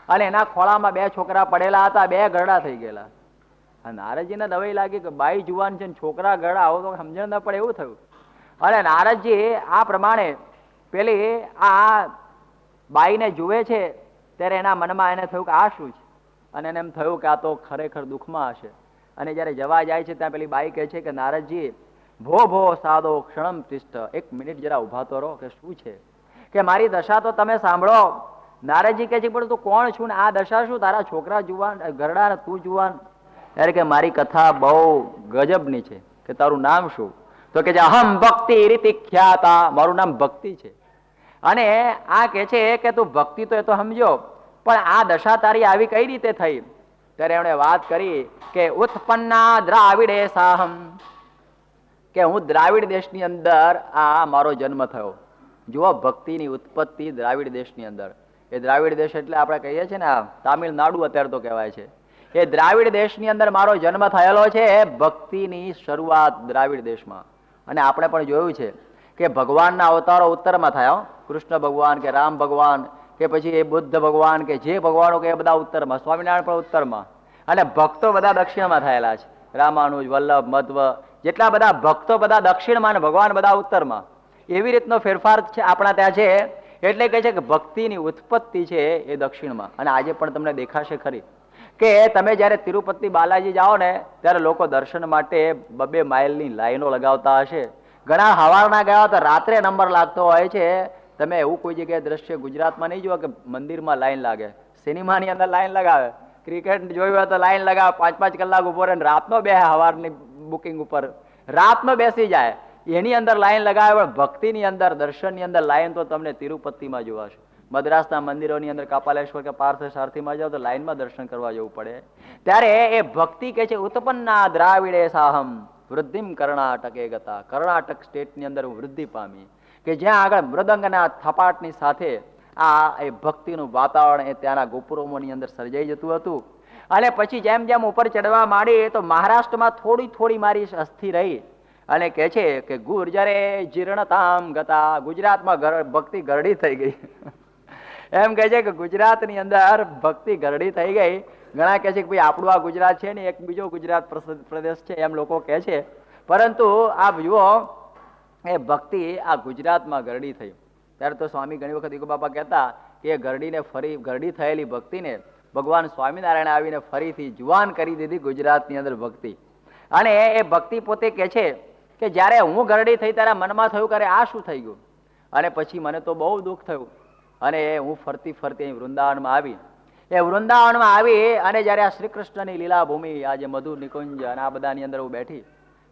અને એના ખોળામાં 2 છોકરા પડેલા હતા, 2 ગરડા થઈ ગયેલા. નારદજીને નવાઈ લાગી કે બાઈ જુવાન છે, છોકરા ગરડા, આવો તો સમજણ ન પડે એવું થયું. અને નારદજી આ પ્રમાણે પેલી આ બાઈને જુએ છે ત્યારે એના મનમાં એને થયું કે આ શું છે, અને એને એમ થયું કે આ તો ખરેખર દુઃખમાં હશે. અને જ્યારે જવા જાય છે ત્યાં પેલી બાઈ કહે છે કે નારદજી, ભો ભો સાદો ક્ષણમ તિષ્ઠ, 1 મિનિટ જરા ઉભા તો રહો, કે શું છે, કે મારી દશા તો તમે સાંભળો. નારદજી કહે છે પણ તું કોણ છું ને આ દશા શું, તારા છોકરા જુવાન ગરડા ને તું જુવાન? ત્યારે કે મારી કથા બહુ ગજબની છે, કે તારું નામ શું? તો કે અહમ ભક્તિ રીતિ ખ્યાતા, મારું નામ ભક્તિ છે. અને આ કે છે કે તું ભક્તિ તો એ તો સમજો, પણ આ દશા તારી આવી કઈ રીતે થઈ? ત્યારે એમણે વાત કરી કે ઉત્પન્ના દ્રાવિડે સાહમ, કે હું દ્રાવિડ દેશની અંદર આ મારો જન્મ થયો. જુઓ ભક્તિની ઉત્પત્તિ દ્રાવિડ દેશની અંદર. એ દ્રાવિડ દેશ એટલે આપણે કહીએ છીએ ને તામિલનાડુ અત્યારે તો કહેવાય છે. એ દ્રાવિડ દેશની અંદર મારો જન્મ થયેલો છે. ભક્તિની શરૂઆત દ્રાવિડ દેશમાં. અને આપણે પણ જોયું છે કે ભગવાનના અવતારો ઉત્તરમાં થયા, કૃષ્ણ ભગવાન કે રામ ભગવાન કે પછી એ બુદ્ધ ભગવાન કે જે ભગવાનો કે એ બધા ઉત્તરમાં, સ્વામિનારાયણ પણ ઉત્તરમાં, અને ભક્તો બધા દક્ષિણમાં થયેલા છે. રામાનુજ, વલ્લભ, મધ્વ, જેટલા બધા ભક્તો બધા દક્ષિણમાં અને ભગવાન બધા ઉત્તરમાં. એવી રીતનો ફેરફાર છે આપણા ત્યાં છે. એટલે કહે છે કે ભક્તિની ઉત્પત્તિ છે એ દક્ષિણમાં. અને આજે પણ તમને દેખાશે ખરી કે તમે જયારે તિરુપતિ બાલાજી જાઓ ને ત્યારે લોકો દર્શન માટે 2-2 માઇલની લાઈનો લગાવતા હશે. ઘણા હવારના ગયા તો રાત્રે નંબર લાગતો હોય છે. તમે એવું કોઈ જગ્યાએ દ્રશ્ય ગુજરાતમાં નહીં જોવા કે મંદિરમાં લાઈન લાગે. સિનેમાની અંદર લાઈન લગાવે, ક્રિકેટ જોયું હોય તો લાઈન લગાવે, 5-5 કલાક ઉભો રહે, રાતનો બે હવારની બુકિંગ ઉપર રાતનો બેસી જાય, એની અંદર લાઈન લગાવે. પણ ભક્તિની અંદર, દર્શનની અંદર લાઈન તો તમને તિરુપતિમાં જોવાશે. મદ્રાસના મંદિરોની અંદર કપાલેશ્વર કે પાર્થ સારથીમાં જાઓ તો લાઈનમાં દર્શન કરવા જવું પડે. ત્યારે એ ભક્તિ કે છે ઉત્પન્ના દ્રાવિડે સાહમ વૃદ્ધિમ કર્ણાટકે ગતા. કર્ણાટક સ્ટેટની અંદર હું વૃદ્ધિ પામી, કે જ્યાં આગળ મૃદંગના થપાટની સાથે આ એ ભક્તિનું વાતાવરણ એ ત્યાંના ગોપુરોની અંદર સર્જાઈ જતું હતું. અને પછી જેમ જેમ ઉપર ચડવા માંડી તો મહારાષ્ટ્રમાં થોડી થોડી મારી અસ્થિ રહી. અને કહે છે કે ગુર્જરે જીર્ણતામ ગતા, ગુજરાતમાં ભક્તિ ગરડી થઈ ગઈ. એમ કહે છે કે ગુજરાતની અંદર ભક્તિ ગરડી થઈ ગઈ. ઘણા કહે છે કે ભાઈ આપણું આ ગુજરાત છે ને એક બીજો ગુજરાત પ્રદેશ છે એમ લોકો કહે છે. પરંતુ આ જુઓ એ ભક્તિ આ ગુજરાતમાં ગરડી થઈ. ત્યારે તો સ્વામી ઘણી વખત ઈકો બાપા કહેતા કે એ ગરડી થયેલી ભક્તિને ભગવાન સ્વામિનારાયણ આવીને ફરીથી જુવાન કરી દીધી ગુજરાતની અંદર ભક્તિ. અને એ ભક્તિ પોતે કહે છે કે જ્યારે હું ગરડી થઈ ત્યારે મનમાં થયું કે આ શું થઈ ગયું. અને પછી મને તો બહુ દુઃખ થયું. અને હું ફરતી ફરતી વૃંદાવનમાં આવી. એ વૃંદાવનમાં આવી અને જયારે આ શ્રી કૃષ્ણની લીલા ભૂમિ, આજે મધુર નિકુંજ અને આ બધાની અંદર હું બેઠી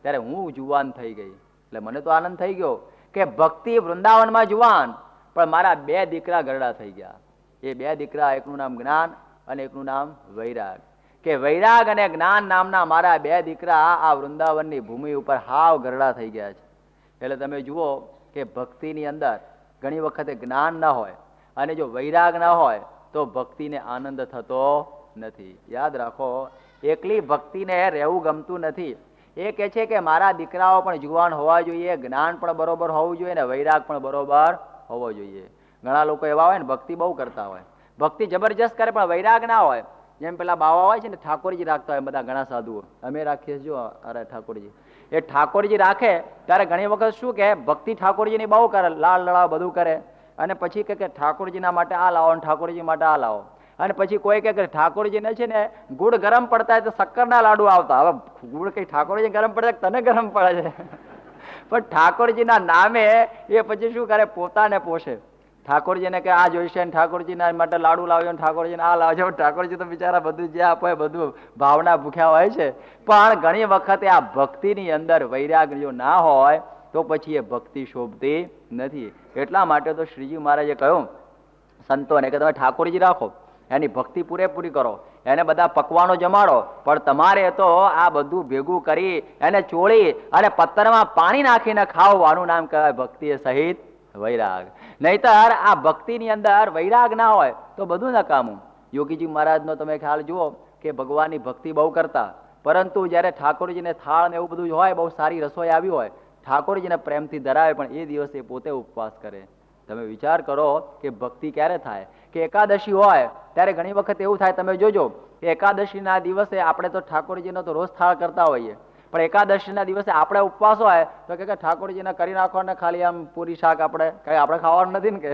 ત્યારે હું જુવાન થઈ ગઈ. એટલે મને તો આનંદ થઈ ગયો કે ભક્તિ વૃંદાવનમાં જુવાન, પણ મારા 2 દીકરા ગરડા થઈ ગયા. એ 2 દીકરા, એકનું નામ જ્ઞાન અને એકનું નામ વૈરાગ. કે વૈરાગ અને જ્ઞાન નામના મારા 2 દીકરા આ વૃંદાવનની ભૂમિ ઉપર હાવ ગરડા થઈ ગયા છે. એટલે તમે જુઓ કે ભક્તિની અંદર ઘણી વખતે જ્ઞાન ના હોય અને જો વૈરાગ ના હોય તો ભક્તિને આનંદ થતો નથી. યાદ રાખો, એકલી ભક્તિને રહેવું ગમતું નથી. એ કહે છે કે મારા દીકરાઓ પણ જુવાન હોવા જોઈએ, જ્ઞાન પણ બરોબર હોવું જોઈએ અને વૈરાગ પણ બરોબર હોવો જોઈએ. ઘણા લોકો એવા હોય ને ભક્તિ બહુ કરતા હોય, ભક્તિ જબરજસ્ત કરે પણ વૈરાગ ના હોય. જેમ પેલા બાવા હોય છે ને, ઠાકોરજી રાખતા હોય બધા ઘણા સાધુઓ, અમે રાખીએ જો અરે ઠાકોરજી, એ ઠાકોરજી રાખે ત્યારે ઘણી વખત શું કે ભક્તિ ઠાકોરજીની બહુ કરે, લાલ લડાવ બધું કરે, અને પછી કે ઠાકોરજીના માટે આ લાવો અને ઠાકોરજી માટે આ લાવો. અને પછી કોઈ કે ઠાકોરજીને છે ને ગુડ ગરમ પડતા હોય તો શક્કરના લાડુ આવતા. હવે ગુડ કઈ ઠાકોરજી ગરમ પડે તને ગરમ પડે છે? પણ ઠાકોરજીના નામે એ પછી શું કરે, પોતાને પોષે. ઠાકોરજીને કે આ જોઈશે ને ઠાકોરજીના માટે લાડુ લાવજો ને ઠાકોરજીને આ લાવજો. ઠાકોરજી તો બિચારા બધું જે આપે બધું ભાવના ભૂખ્યા હોય છે. પણ ઘણી વખતે આ ભક્તિની અંદર વૈરાગ જો ના હોય તો પછી એ ભક્તિ શોભતી નથી. એટલા માટે તો શ્રીજી મહારાજે કહ્યું સંતોને કે તમે ઠાકોરજી રાખો, એની ભક્તિ પૂરેપૂરી કરો, એને બધા પકવાનો જમાડો, પણ તમારે તો આ બધું ભેગું કરી એને ચોળી અને પત્તરમાં પાણી નાખીને ખાવાનું નામ કહેવાય ભક્તિ સહિત વૈરાગ. નહીતર આ ભક્તિની અંદર વૈરાગ ના હોય તો બધું નકામું. યોગીજી મહારાજનો તમે ખ્યાલ જુઓ કે ભગવાનની ભક્તિ બહુ કરતા, પરંતુ જયારે ઠાકોરજીને થાળ ને એવું બધું હોય, બહુ સારી રસોઈ આવી હોય, ઠાકોરજીને પ્રેમથી ધરાવે, પણ એ દિવસે પોતે ઉપવાસ કરે. તમે વિચાર કરો કે ભક્તિ ક્યારે થાય? કે એકાદશી હોય ત્યારે ઘણી વખત એવું થાય, તમે જોજો કે એકાદશીના દિવસે આપણે તો ઠાકોરજીનો તો રોજ થાળ કરતા હોઈએ, પણ એકાદશીના દિવસે આપણે ઉપવાસ હોય તો કે ઠાકોરજીને કરી નાખો ને ખાલી આમ પૂરી શાક આપણે કઈ આપણે ખાવાનું નથી ને કે,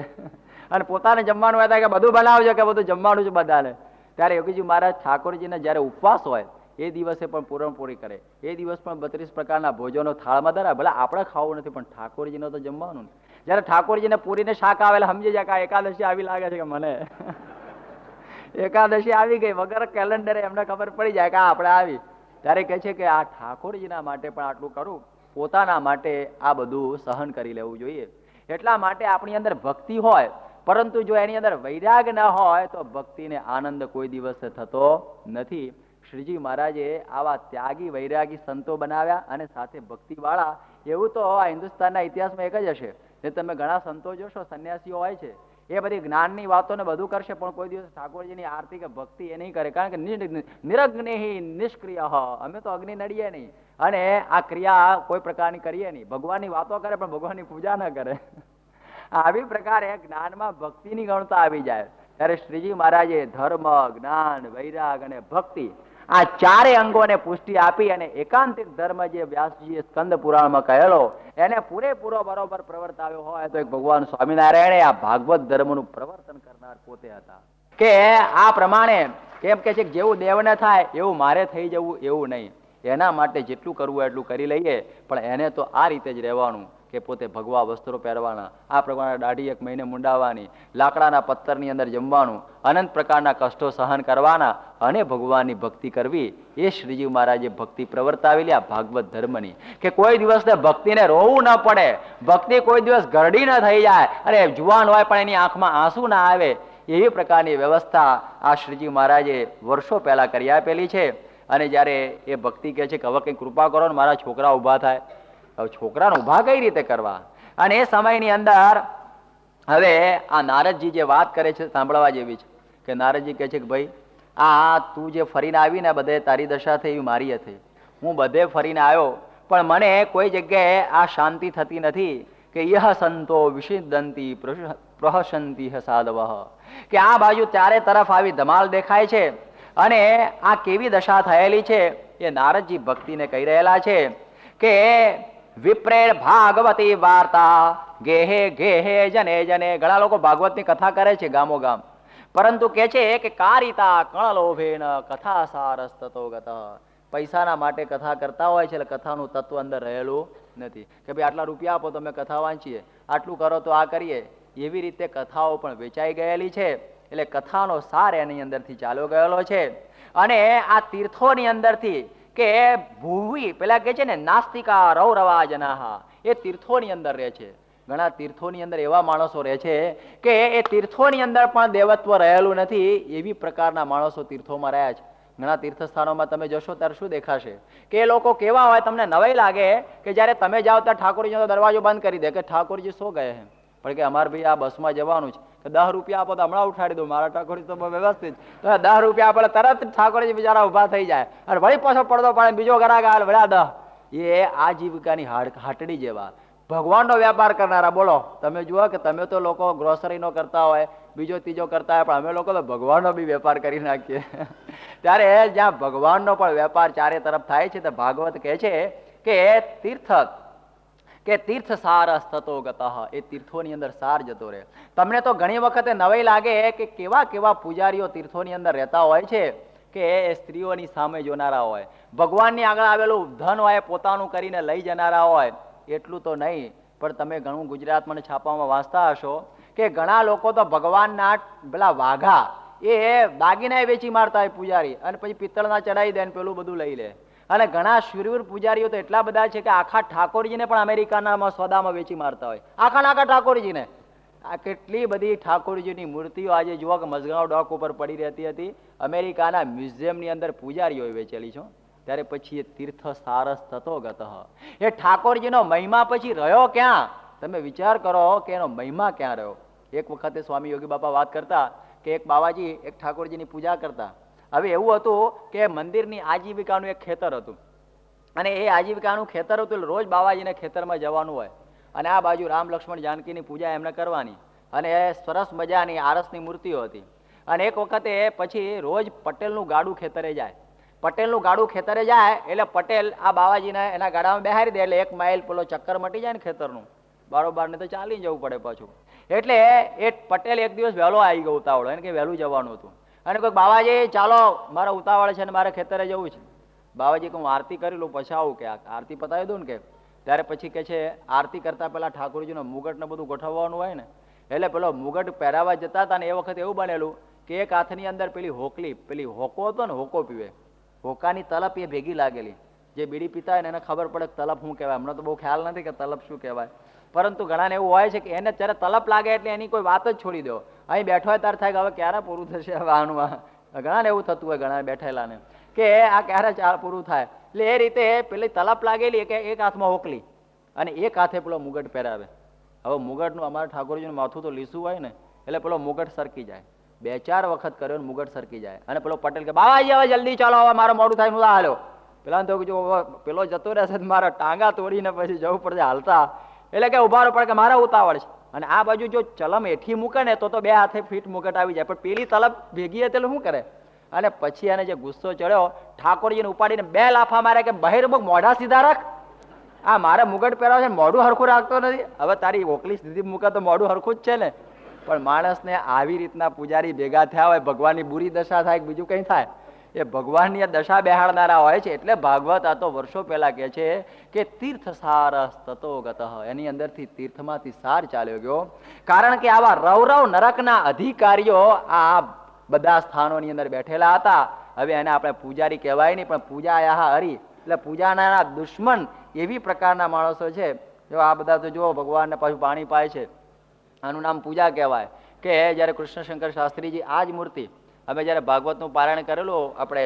અને પોતાને જમવાનું હોય કે બધું બનાવજો કે બધું જમવાનું છે બધાને. ત્યારે યોગીજી મહારાજ ઠાકોરજીને જયારે ઉપવાસ હોય એ દિવસે પણ પૂરણપૂરી કરે, એ દિવસ પણ 32 પ્રકારના ભોજનો થાળમાં ધરાવે. ભલે આપણે ખાવું નથી પણ ઠાકોરજીને તો જમવાનું. જયારે ઠાકોરજીને પૂરીને શાક આવે સમજી જાય કે એકાદશી આવી લાગે છે કે મને એકાદશી આવી ગઈ, વગર કેલેન્ડરે એમને ખબર પડી જાય કે આપણે આવી. ત્યારે કહે છે કે આ ઠાકોરજીના માટે પણ આટલું કરું, પોતાના માટે આ બધું સહન કરી લેવું જોઈએ. એટલા માટે આપણી અંદર ભક્તિ હોય, પરંતુ જો એની અંદર વૈરાગ ન હોય તો ભક્તિને આનંદ કોઈ દિવસ થતો નથી. શ્રીજી મહારાજે આવા ત્યાગી વૈરાગી સંતો બનાવ્યા અને સાથે ભક્તિ વાળા. એવું તો આ હિન્દુસ્તાનના ઇતિહાસમાં એક જ હશે. જે તમે ઘણા સંતો જોશો, સંન્યાસીઓ હોય છે, એ બધી જ્ઞાનની વાતોને બધું કરશે, પણ કોઈ દિવસ ઠાકોરજીની આરતી કે ભક્તિ એ નહીં કરે. કારણ કે નિરગ્નિ નિષ્ક્રિય, અમે તો અગ્નિ નડીએ નહીં અને આ ક્રિયા કોઈ પ્રકારની કરીએ નહીં. ભગવાનની વાતો કરે પણ ભગવાનની પૂજા ન કરે. આવી પ્રકારે જ્ઞાનમાં ભક્તિની ગણતા આવી જાય ત્યારે શ્રીજી મહારાજે ધર્મ, જ્ઞાન, વૈરાગ અને ભક્તિ આ ચારે અંગોને પુષ્ટિ આપી અને એકાંતિક ધર્મ જે વ્યાસજીએ સ્કંદ પુરાણમાં કહેલો એને પૂરેપૂરો બરોબર પ્રવર્તાવ્યો હોય તો એક ભગવાન સ્વામિનારાયણે આ ભાગવત ધર્મનું પ્રવર્તન કરનાર પોતે હતા. કે આ પ્રમાણે કેમ કે છે કે જેવું દેવને થાય એવું મારે થઈ જવું એવું નહીં. એના માટે જેટલું કરવું એટલું કરી લઈએ, પણ એને તો આ રીતે જ રહેવાનું કે પોતે ભગવા વસ્ત્રો પહેરવાના, આ પ્રકારના દાઢી 1 મહિને મુંડાવવાની, લાકડાના પથ્થરની અંદર જમવાનું, અનંત પ્રકારના કષ્ટો સહન કરવાના અને ભગવાનની ભક્તિ કરવી. એ શ્રીજી મહારાજે ભક્તિ પ્રવર્તાવેલી આ ભાગવત ધર્મની. કે કોઈ દિવસ ભક્તિને રોવું ન પડે, ભક્તિ કોઈ દિવસ ગરડી ન થઈ જાય, અને જુવાન હોય પણ એની આંખમાં આંસુ ના આવે, એવી પ્રકારની વ્યવસ્થા આ શ્રીજી મહારાજે વર્ષો પહેલા કરી આપેલી છે. અને જયારે એ ભક્તિ કહે છે કે હવે કઈ કૃપા કરો ને મારા છોકરા ઉભા થાય, હવે છોકરાને ઉભા કઈ રીતે કરવા? અને એ સમયની અંદર હવે આ નારદજી જે વાત કરે છે સાંભળવા જેવી છે. કે નારદજી કહે છે કે ભાઈ આ તું જે ફરીને આવી ને બધે તારી દશા થઈ એવી મારી હતી. હું બધે ફરીને આવ્યો પણ મને કોઈ જગ્યાએ આ શાંતિ થતી નથી. કે યહ સંતો વિષિદંતી પ્રહસંતી સાધવઃ, કે આ બાજુ ચારે તરફ આવી ધમાલ દેખાય છે અને આ કેવી દશા થયેલી છે એ નારદજી ભક્તિને કહી રહેલા છે. કે વિપ્રેર ભાગવતી વાર્તા ગેહે ગેહે જને જને. ઘણા લોકો ભાગવતની કથા કરે છે ગામો ગામ, પરંતુ કે છે કે કારિતા કણલોભેન કથા સારસ્તતો ગત. પૈસાના માટે કથા કરતા હોય છે એટલે કથાનું તત્વ અંદર રહેલું નથી. કે ભાઈ આટલા રૂપિયા આપો તો અમે કથા વાંચીએ, આટલું કરો તો આ કરીએ. એવી રીતે કથાઓ પણ વેચાઈ ગયેલી છે. એટલે કથાનો સાર એની અંદરથી ચાલ્યો ગયેલો છે. અને આ તીર્થોની અંદરથી કે ભૂવી પેલા કે છે ને નાસ્તિકા રૌરવા જનાહા, એ તીર્થોની અંદર રહે છે. ઘણા તીર્થોની અંદર એવા માણસો રહે છે કે એ તીર્થોની અંદર પણ દેવત્વ રહેલું નથી, એવી પ્રકારના માણસો તીર્થોમાં રહ્યા છે. ઘણા તીર્થ સ્થાનોમાં તમે જશો ત્યારે શું દેખાશે કે એ લોકો કેવા હોય, તમને નવાઈ લાગે કે જ્યારે તમે જાઓ ત્યારે ઠાકોરજીનો દરવાજો બંધ કરી દે કે ઠાકોરજી શું ગયે છે, પણ કે અમારે ભાઈ આ બસમાં જવાનું છે, તો 10 રૂપિયા આપો તો હમણાં ઉઠાડી દો, મારા ઠાકોરજી તો વ્યવસ્થિત, તો 10 રૂપિયા આપે તરત ઠાકોરજી બિચારા ઉભા થઈ જાય અને વળી પાછો પડદો પાડે બીજો ગ્રાહક આવે વળ્યા 10. એ આજીવિકાની હાટડી જેવા ભગવાનનો વ્યાપાર કરનારા. બોલો તમે જુઓ કે તમે તો લોકો ગ્રોસરીનો કરતા હોય, બીજો ત્રીજો કરતા હોય, પણ અમે લોકો તો ભગવાનનો બી વેપાર કરી નાખીએ. ત્યારે જ્યાં ભગવાનનો પણ વેપાર ચારે તરફ થાય છે, તો ભાગવત કહે છે કે તીર્થ સારસ તતો ગતઃ, એ તીર્થોની અંદર સાર જતો રહે. તમને તો ઘણી વખતે નવાઈ લાગે કે કેવા કેવા પૂજારીઓ તીર્થોની અંદર રહેતા હોય છે કે એ સ્ત્રીઓની સામે જોનારા હોય, ભગવાનની આગળ આવેલું ધન હોય પોતાનું કરીને લઈ જનારા હોય. એટલું તો નહીં, પણ તમે ઘણું ગુજરાતમાં છાપામાં વાંચતા હશો કે ઘણા લોકો તો ભગવાનના પેલા વાઘા એ દાગીના વેચી મારતા હોય પૂજારી, અને પછી પિત્તળના ચડાવી દે ને પેલું બધું લઈ લે. અને ઘણા શૂરવીર પૂજારીઓ તો એટલા બધા છે કે આખા ઠાકોરજીને પણ અમેરિકાના સોદામાં વેચી મારતા હોય, આખા ઠાકોરજીને. આ કેટલી બધી ઠાકોરજીની મૂર્તિઓ આજે જુઓ કે મઝગાંવ ડોક ઉપર પડી રહેતી હતી, અમેરિકાના મ્યુઝિયમની અંદર પૂજારીઓએ વેચેલી છે. ત્યારે પછી એ તીર્થ સારસ થતો ગતઃ, એ ઠાકોરજીનો મહિમા પછી રહ્યો ક્યાં? તમે વિચાર કરો કે એનો મહિમા ક્યાં રહ્યો. એક વખતે સ્વામી યોગી બાપા વાત કરતા કે એક બાવાજી એક ઠાકોરજીની પૂજા કરતા. હવે એવું હતું કે મંદિરની આજીવિકાનું એક ખેતર હતું, અને એ આજીવિકાનું ખેતર હતું, રોજ બાવાજીને ખેતરમાં જવાનું હોય, અને આ બાજુ રામ લક્ષ્મણ જાનકીની પૂજા એમને કરવાની, અને એ સરસ મજાની આરસની મૂર્તિઓ હતી. અને એક વખતે પછી રોજ પટેલનું ગાડું ખેતરે જાય, પટેલનું ગાડું ખેતરે જાય એટલે પટેલ આ બાવાજીને એના ગાડામાં બેહારી દે, એટલે 1 માઇલ પેલો ચક્કર મટી જાય ને ખેતરનું, બારોબાર ને તો ચાલી જવું પડે પાછું. એટલે એ પટેલ એક દિવસ વહેલો આવી ગયો ઉતાવળો, એને કે વહેલું જવાનું હતું, અને કોઈ બાવાજી ચાલો મારા ઉતાવળ છે ને મારે ખેતરે જવું છે. બાવાજી હું આરતી કરી લઉં પછી આવું, કે આરતી પતાવી દઉં ને કે. ત્યારે પછી કે છે આરતી કરતા પેલા ઠાકોરજીનો મુગટ ને બધું ગોઠવવાનું હોય ને, એટલે પેલો મુગટ પહેરાવા જતા હતા ને એ વખતે એવું બનેલું કે એક હાથની અંદર પેલી હોકલી, પેલી હોકો હતો ને, હોકો પીવે, હોકાની તલપ એ ભેગી લાગેલી. જે બીડી પીતા હોય ને એને ખબર પડે કે તલપ શું કહેવાય. હમણાં તો બહુ ખ્યાલ નથી કે તલપ શું કહેવાય, પરંતુ ઘણાને એવું હોય છે કે એને જ્યારે તલપ લાગે એટલે એની કોઈ વાત જ છોડી દો. અહીં બેઠો હોય ત્યારે થાય કે હવે ક્યારે પૂરું થશે હવે આનું. ઘણાને એવું થતું હોય, ઘણા બેઠેલાને કે આ ક્યારે પૂરું થાય. એટલે એ રીતે પેલી તલપ લાગેલી કે એક હાથમાં હોકલી અને એક હાથે પેલો મુગટ પહેરાવે. હવે મુગટનું અમારા ઠાકોરજીનું માથું તો લીસું હોય ને, એટલે પેલો મુગટ સરકી જાય. 2-4 વખત કર્યો ને મુગટ સરકી જાય, અને પેલો પટેલ કે બાવાજી હવે જલ્દી ચાલો, હવે મારો મોડું થાય હું હાલો. પેલા તો જો પેલો જતો રહેશે મારા ટાંગા તોડીને પછી જવું પડશે હાલતા, એટલે કે ઉભા પડે કે મારા ઉતાવળ છે. અને આ બાજુ જો ચલમ એઠી મૂકે ને તો 2 હાથે ફીટ મુગટ આવી જાય, પણ પેલી તલબ ભેગી હતી શું કરે. અને પછી એને જે ગુસ્સો ચડ્યો, ઠાકોરજીને ઉપાડીને 2 લાફા મારે કે બહિર્મુખ મોઢા સીધા રાખ, આ મારે મુગટ પહેરાવ છે મોઢું હરખું રાખતો નથી. હવે તારી ઓકલી સીધી મૂકે તો મોઢું હરખું જ છે ને. પણ માણસને આવી રીતના પૂજારી ભેગા થયા હોય, ભગવાનની બુરી દશા થાય બીજું કંઈ થાય, એ ભગવાનની દશા બેહાડનારા હોય છે. એટલે ભાગવત આ તો વર્ષો પહેલા કહે છે કે તીર્થ સારસ તતો ગતઃ, એની અંદરથી તીર્થમાંથી સાર ચાલ્યો ગયો. કારણ કે આવા રવ નરકના અધિકારીઓ આ બધા સ્થાનોની અંદર બેઠેલા હતા. હવે એને આપણે પૂજારી કહેવાય નહીં, પણ પૂજા આયા હરી, એટલે પૂજાના દુશ્મન એવી પ્રકારના માણસો છે. જો આ બધા તો જુઓ ભગવાનને પાછું પાણી પાય છે, આનું નામ પૂજા કહેવાય. કે જ્યારે કૃષ્ણશંકર શાસ્ત્રીજી આ જ મૂર્તિ, અમે જ્યારે ભાગવતનું પારાયણ કરેલું આપણે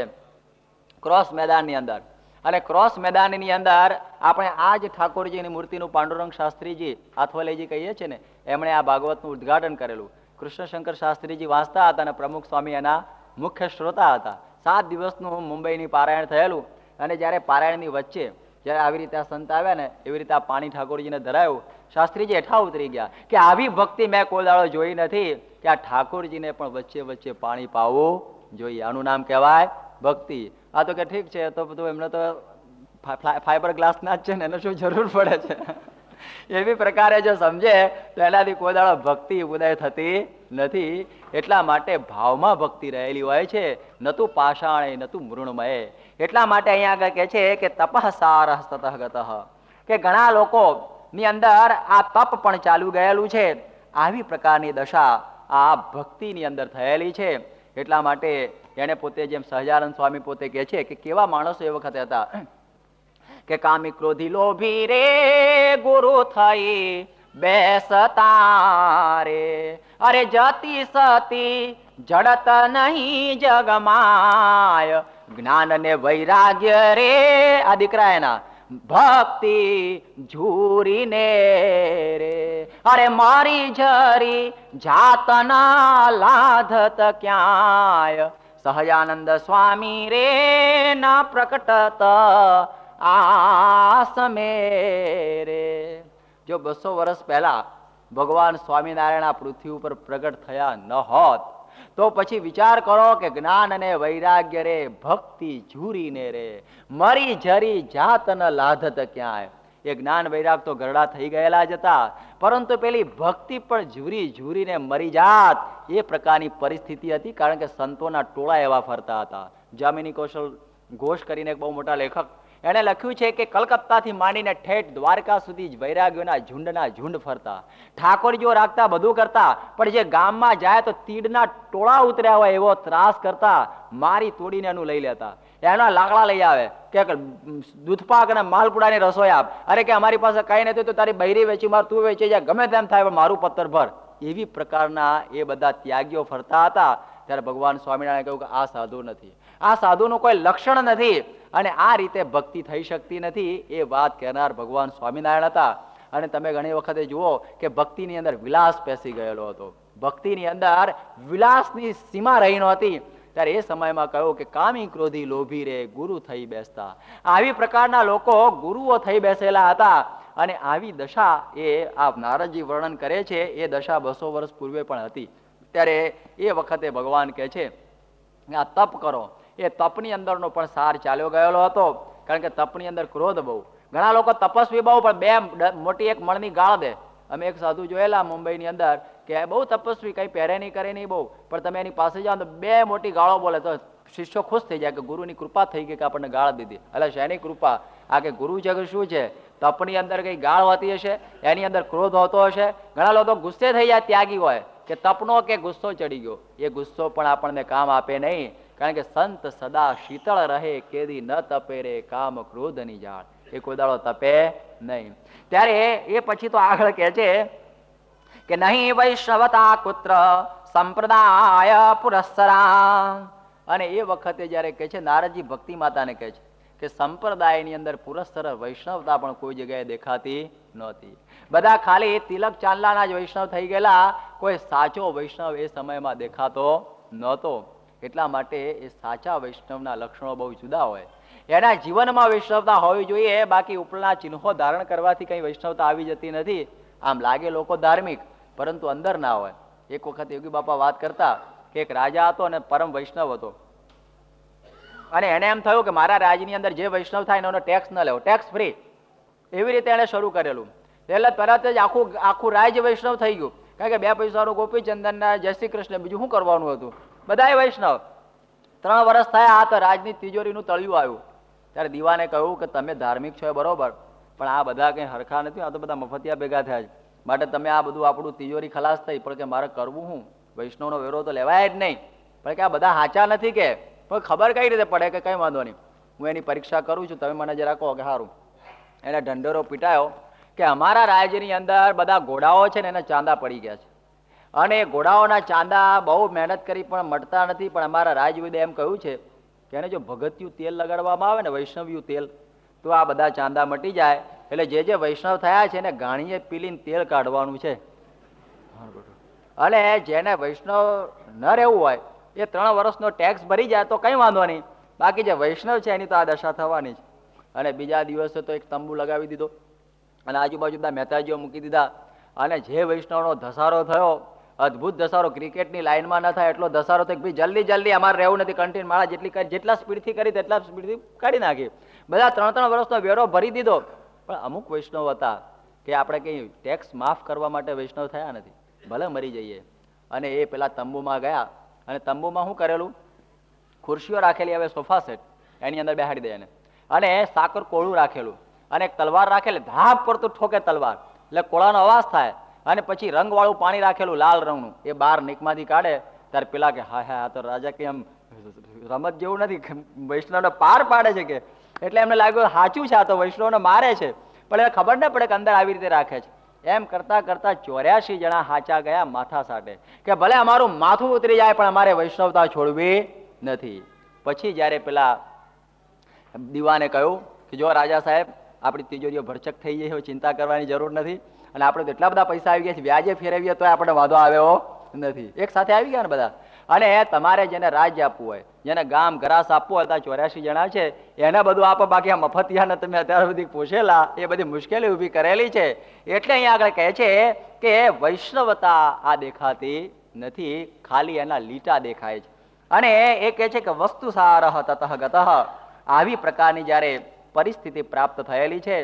ક્રોસ મેદાનની અંદર, અને ક્રોસ મેદાનની અંદર આપણે આ જ ઠાકોરજીની મૂર્તિનું પાંડુરંગ શાસ્ત્રીજી આથવલેજી કહીએ છીએ ને, એમણે આ ભાગવતનું ઉદ્ઘાટન કરેલું. કૃષ્ણશંકર શાસ્ત્રીજી વાંચતા હતા અને પ્રમુખ સ્વામી એના મુખ્ય શ્રોતા હતા. 7 દિવસનું મુંબઈની પારાયણ થયેલું, અને જ્યારે પારાયણની વચ્ચે જ્યારે આવી રીતે આ સંત આવ્યા ને, એવી રીતે આ પાણી ઠાકોરજીને ધરાયું. શાસ્ત્રીજી હેઠા ઉતરી ગયા કે આવી ભક્તિ મેં કોઈ દાડો જોઈ નથી, કે આ ઠાકોરજીને પણ વચ્ચે વચ્ચે પાણી પાવું જોઈએ. આનું નામ કહેવાય ભક્તિ. આ તો કે ઠીક છે, તો બધું એમને તો ફાઈબર ગ્લાસ ના જ છે ને, એને શું જરૂર પડે છે. એવી પ્રકારે જો સમજે તો એનાથી કોઈ દાડો ભક્તિ ઉદય થતી નથી. એટલા માટે ભાવમાં ભક્તિ રહેલી હોય છે, નતું પાષાણે નતું મૃણમય. એટલા માટે અહીંયા આગળ કહે છે કે તપઃ સારસ તતઃ ગતઃ, કે ઘણા લોકો ની અંદર આ તપ પણ ચાલુ ગયેલું છે. આવી પ્રકારની દશા આ ભક્તિની અંદર થયેલી છે. એટલા માટે એને પોતે જેમ સહજાનંદ સ્વામી પોતે કહે છે કે કેવા માણસો એ વખતે હતા કે કામી ક્રોધી લોભી રે ગુરુ થઈ બેસતા રે, અરે જતી સતી જડત નહીં જગમાય, જ્ઞાન ને વૈરાગ્ય રે આ દીકરા એના ભક્તિ ઝૂરીને રે, અરે મારી ઝરી જાતના લાધત ક્યાંય, સહજાનંદ સ્વામી રે ના પ્રકટત આસમે રે. જો 200 વર્ષ પહેલા ભગવાન સ્વામિનારાયણ આ પૃથ્વી ઉપર પ્રગટ થયા ન હોત તો પછી વિચાર કરો કે જ્ઞાન અને વૈરાગ્ય રે ભક્તિ ઝૂરીને રે, મરી જરી જાત ન લાધત ક્યાંય. એ જ્ઞાન વૈરાગ તો ગરડા થઈ ગયેલા જ હતા, પરંતુ પેલી ભક્તિ પણ ઝૂરી ઝૂરીને મરી જાત એ પ્રકારની પરિસ્થિતિ હતી. કારણ કે સંતોના ટોળા એવા ફરતા હતા. જામિની કૌશલ ઘોષ કરીને એક બહુ મોટા લેખક, એણે લખ્યું છે કે કલકત્તાથી માંડીને ઠેઠ દ્વારકા સુધી જ વૈરાગ્યોના ઝુંડના ઝુંડ ફરતા, ઠાકોરજીઓ રાખતા, બધું કરતા, પણ જે ગામમાં જાય તો તીડના ટોળા ઉતર્યા હોય એવો ત્રાસ કરતા, મારી તોડીને એનું લઈ લેતા. એના લાકડા લઈ આવે કે દૂધપાક અને માલપુડાની રસોઈ આપ, અરે કે અમારી પાસે કઈ નથી તો તારી બૈરી વેચી માર, તું વેચી જાય, ગમે તેમ થાય પણ મારું પત્તર ભર. એવી પ્રકારના એ બધા ત્યાગીઓ ફરતા હતા. ત્યારે ભગવાન સ્વામિનારાયણ કહ્યું કે આ સાધુ નથી, આ સાધુનું કોઈ લક્ષણ નથી અને આ રીતે ભક્તિ થઈ શકતી નથી. એ વાત કહેનાર ભગવાન સ્વામિનારાયણ હતા. અને તમે ઘણી વખતે જુઓ કે ભક્તિની અંદર વિલાસ પેસી ગયેલો હતો, ભક્તિની અંદર વિલાસની સીમા રહી નહોતી. ત્યારે એ સમયમાં કહ્યું કે કામી ક્રોધી લોભી રે ગુરુ થઈ બેસતા. આવી પ્રકારના લોકો ગુરુઓ થઈ બેસેલા હતા. અને આવી દશા એ આ નારદજી વર્ણન કરે છે, એ દશા 200 વર્ષ પૂર્વે પણ હતી. ત્યારે એ વખતે ભગવાન કહે છે આ તપ કરો. એ તપની અંદરનો પણ સાર ચાલ્યો ગયેલો હતો. કારણ કે તપની અંદર ક્રોધ બહુ, ઘણા લોકો તપસ્વી બહુ પણ બે મોટી એક મણની ગાળ દે. અમે એક સાધુ જોયેલા મુંબઈની અંદર કે બહુ તપસ્વી, કઈ પહેરે નહીં કરે નહીં બહુ, પણ તમે એની પાસે જાઓ તો 2 મોટી ગાળો બોલે તો શિષ્યો ખુશ થઈ જાય કે ગુરુની કૃપા થઈ ગઈ કે આપણને ગાળ દીધી. એટલે શેની કૃપા? આ કે ગુરુ છે શું છે? તપની અંદર કઈ ગાળ હોતી હશે, એની અંદર ક્રોધ હોતો હશે. ઘણા લોકો ગુસ્સે થઈ જાય ત્યાગી હોય કે તપનો કે ગુસ્સો ચડી ગયો. એ ગુસ્સો પણ આપણને કામ આપે નહીં. કારણ કે સંત સદા શીતળ રહે કેદી ન તપે રે કામ ક્રોધની જાળ. એ કોઈ દાડો તપે નહીં. ત્યારે એ પછી તો આગળ કહે છે કે નહીં વૈષ્ણવતા કુત્ર સંપ્રદાય પુરસ્સરા. અને એ વખતે જયારે કહે છે નારદજી ભક્તિ માતાને કહે છે કે સંપ્રદાયની અંદર પુરસ્સર વૈષ્ણવતા પણ કોઈ જગ્યાએ દેખાતી નહોતી. બધા ખાલી તિલક ચાંદલાના જ વૈષ્ણવ થઈ ગયેલા, કોઈ સાચો વૈષ્ણવ એ સમયમાં દેખાતો નહોતો. એટલા માટે એ સાચા વૈષ્ણવના લક્ષણો બહુ જુદા હોય. એના જીવનમાં વૈષ્ણવતા હોવી જોઈએ, બાકી ઉપરના ચિહ્નો ધારણ કરવાથી કઈ વૈષ્ણવતા આવી જતી નથી. આમ લાગે લોકો ધાર્મિક, પરંતુ અંદર ના હોય. એક વખત યોગી બાપા વાત કરતા કે એક રાજા હતો અને પરમ વૈષ્ણવ હતો, અને એને એમ થયું કે મારા રાજની અંદર જે વૈષ્ણવ થાય એનો ટેક્સ ન લેવો, ટેક્સ ફ્રી. એવી રીતે એને શરૂ કરેલું. એટલે તરત જ આખું રાજ્ય વૈષ્ણવ થઈ ગયું. કારણ કે 2 પૈસાનું ગોપીચંદનના જય શ્રી કૃષ્ણ, બીજું શું કરવાનું હતું, બધા વૈષ્ણવ. 3 વર્ષ થયા તો રાજની તિજોરીનું તળિયું આવ્યું. ત્યારે દીવાને કહ્યું કે તમે ધાર્મિક છો બરોબર, પણ આ બધા કઈ હરખા નથી, આ તો બધા મફતિયા ભેગા થયા છે, માટે તમે આ બધું આપણું તિજોરી ખલાસ થઈ. પણ કે મારે કરવું શું, વૈષ્ણવનો વેરો તો લેવાય જ નહીં. પણ કે આ બધા સાચા નથી કે, પણ ખબર કઈ રીતે પડે કે કઈ વાંધો નહીં, હું એની પરીક્ષા કરું છું, તમે મને જરા કહો કે સારું. એને ઢંઢેરો પીટાયો કે અમારા રાજ્યની અંદર બધા ઘોડાઓ છે ને એને ચાંદા પડી ગયા છે, અને એ ઘોડાઓના ચાંદા બહુ મહેનત કરી પણ મળતા નથી. પણ અમારા રાજવિદે એમ કહ્યું છે કે એને જો ભગત્યું તેલ લગાડવામાં આવે ને, વૈષ્ણવ્યું તેલ, તો આ બધા ચાંદા મટી જાય. એટલે જે વૈષ્ણવ થયા છે એને ગાણીએ પીલીને તેલ કાઢવાનું છે. અને જેને વૈષ્ણવ ન રહેવું હોય એ 3 વર્ષનો ટેક્સ ભરી જાય તો કઈ વાંધો નહીં, બાકી જે વૈષ્ણવ છે એની તો આ દશા થવાની છે. અને બીજા દિવસે તો એક તંબુ લગાવી દીધો અને આજુબાજુ બધા મહેતાજીઓ મૂકી દીધા. અને જે વૈષ્ણવનો ધસારો થયો, અદભુત ધસારો, ક્રિકેટની લાઈનમાં ન થાય એટલો ધસારો થયો. ભાઈ જલ્દી જલ્દી અમારે રહેવું નથી, કન્ટિન્યુ મારા જેટલા સ્પીડથી કરી તેટલા સ્પીડથી કાઢી નાખી. બધા 3-3 વર્ષનો વેરો ભરી દીધો. પણ અમુક વૈષ્ણવ હતા કે આપણે કઈ ટેક્સ માફ કરવા માટે વૈષ્ણવ થયા નથી, ભલે મરી જઈએ. અને એ પેલા તંબુમાં ગયા, અને તંબુમાં શું કરેલું, ખુરશીઓ રાખેલી, હવે સોફા સેટ, એની અંદર બેહાડી દે એને, અને સાકર કોળું રાખેલું, અને એક તલવાર રાખેલી, ધાપ કરતું ઠોકે તલવાર એટલે કોળાનો અવાજ થાય. અને પછી રંગવાળું પાણી રાખેલું લાલ રંગનું, એ બહાર નીકમાંથી કાઢે. ત્યારે પેલા કે હા હા આ તો રાજા કે એમ રમત જેવું નથી, વૈષ્ણવને પાર પાડે છે કે એટલે એમને લાગ્યું સાચું છે, આ તો વૈષ્ણવને મારે છે, પણ એને ખબર ના પડે કે અંદર આવી રીતે રાખે છે. એમ કરતા કરતા 84 જણા હાચા ગયા માથા સાટે કે ભલે અમારું માથું ઉતરી જાય પણ અમારે વૈષ્ણવતા છોડવી નથી. પછી જયારે પેલા દીવાને કહ્યું કે જો રાજા સાહેબ, આપણી તિજોરીઓ ભરચક થઈ ગઈ હોય, ચિંતા કરવાની જરૂર નથી, અને આપણે તો એટલા બધા પૈસા આવી ગયા છે, વ્યાજે ફેરવીએ તો આપણે વાંધો આવ્યો નથી, એક સાથે આવી ગયા ને બધા. અને તમારે જેને રાજ્ય આપવું હોય, જેને ગામ ઘરાસ આપવું હોય, 84 જણા છે, એને બધું આપો, બાકી આ મફતિયાને તમે અત્યાર સુધી પૂછેલા એ બધી મુશ્કેલી ઊભી કરેલી છે. એટલે અહીંયા આગળ કહે છે કે વૈષ્ણવતા આ દેખાતી નથી, ખાલી એના લીટા દેખાય છે. અને એ કહે છે કે વસ્તુ સારહ તતઃ ગતઃ. આવી પ્રકારની જયારે પરિસ્થિતિ પ્રાપ્ત થયેલી છે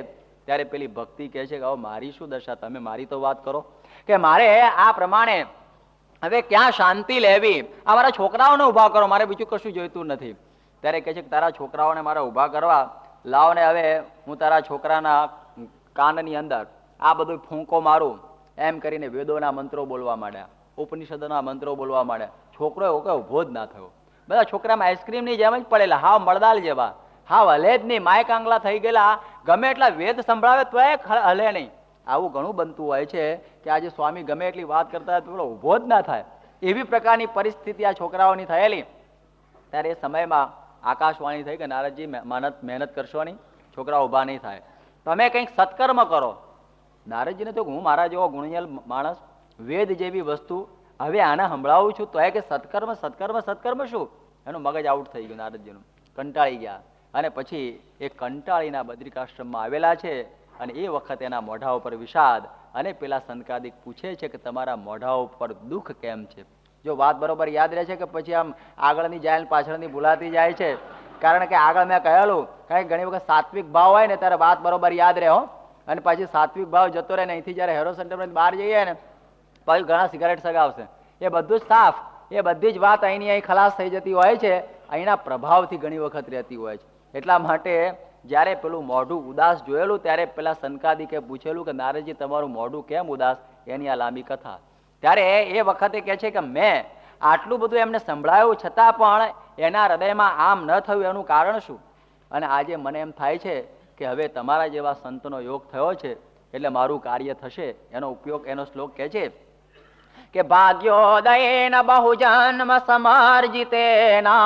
ત્યારે પેલી ભક્તિ કહે છે કે મારી શું દશા, તમે મારી તો વાત કરો, કે મારે આ પ્રમાણે હવે ક્યાં શાંતિ લેવી, આ મારા છોકરાઓને ઉભા કરો, મારે બીજું કશું જોઈતું નથી. ત્યારે કહે છે કે તારા છોકરાઓને મારે ઉભા કરવા લાવ ને, હવે હું તારા છોકરાના કાનની અંદર આ બધું ફૂંકો મારું. એમ કરીને વેદોના મંત્રો બોલવા માંડ્યા, ઉપનિષદોના મંત્રો બોલવા માંડ્યા. છોકરો એવો કઈ ઉભો જ ના થયો. બધા છોકરામાં આઈસ્ક્રીમની જેમ જ પડેલા, હાવ મળદાલ જેવા, હાવ હલે જ નહીં, માય કાંગલા થઈ ગયેલા. ગમે એટલા વેદ સંભળાવે તો એ હલે નહીં. આવું ઘણું બનતું હોય છે કે આજે સ્વામી ગમે એટલી વાત કરતા હોય તો પેલો ઉભો જ ના થાય. એવી પ્રકારની પરિસ્થિતિ આ છોકરાઓની થયેલી. ત્યારે એ સમયમાં આકાશવાણી થઈ કે નારદજી મહેનત કરશો નહીં, છોકરા ઉભા નહીં થાય, તમે કંઈક સત્કર્મ કરો. નારદજીને તો હું મારા જેવો ગુણિયલ માણસ, વેદ જેવી વસ્તુ હવે આને સંભળાવું છું તો એ કે સત્કર્મ સત્કર્મ સત્કર્મ શું? એનું મગજ આઉટ થઈ ગયું નારદજીનું, કંટાળી ગયા. અને પછી એ કંટાળીના બદ્રિકાશ્રમમાં આવેલા છે. અને એ વખત એના મોઢા ઉપર વિષાદ, અને પેલા સંકાદિક પૂછે છે કે તમારા મોઢા ઉપર દુઃખ કેમ છે? જો વાત બરોબર યાદ રહે છે કે પછી આમ આગળની જાય પાછળની ભૂલાતી જાય છે? કારણ કે આગળ મેં કહેલું કે ઘણી વખત સાત્વિક ભાવ હોય ને ત્યારે વાત બરોબર યાદ રહે હો, અને પછી સાત્વિક ભાવ જતો રહે ને અહીંથી જયારે હેરો સેન્ટર બહાર જઈએ ને પછી ઘણા સિગારેટ સગાવશે, એ બધું જ સાફ, એ બધી જ વાત અહીંની અહીં ખલાસ થઈ જતી હોય છે, અહીંના પ્રભાવથી ઘણી વખત રહેતી હોય છે. એટલા માટે જયારે પેલું મોઢું ઉદાસ જોયેલું ત્યારે પેલા સંકાદિકે પૂછેલું કે નારદજી તમારું મોઢું કેમ ઉદાસ? એની આ લાંબી કથા. ત્યારે એ વખતે કહે છે કે મેં આટલું બધું એમને સંભળાયું છતાં પણ એના હૃદયમાં આમ ન થયું, એનું કારણ શું? અને આજે મને એમ થાય છે કે હવે તમારા જેવા સંતનો યોગ થયો છે એટલે મારું કાર્ય થશે. એનો ઉપયોગ, એનો શ્લોક કહે છે કે ભાગ્યોદયેન બહુજન્મ સમર્જિતેના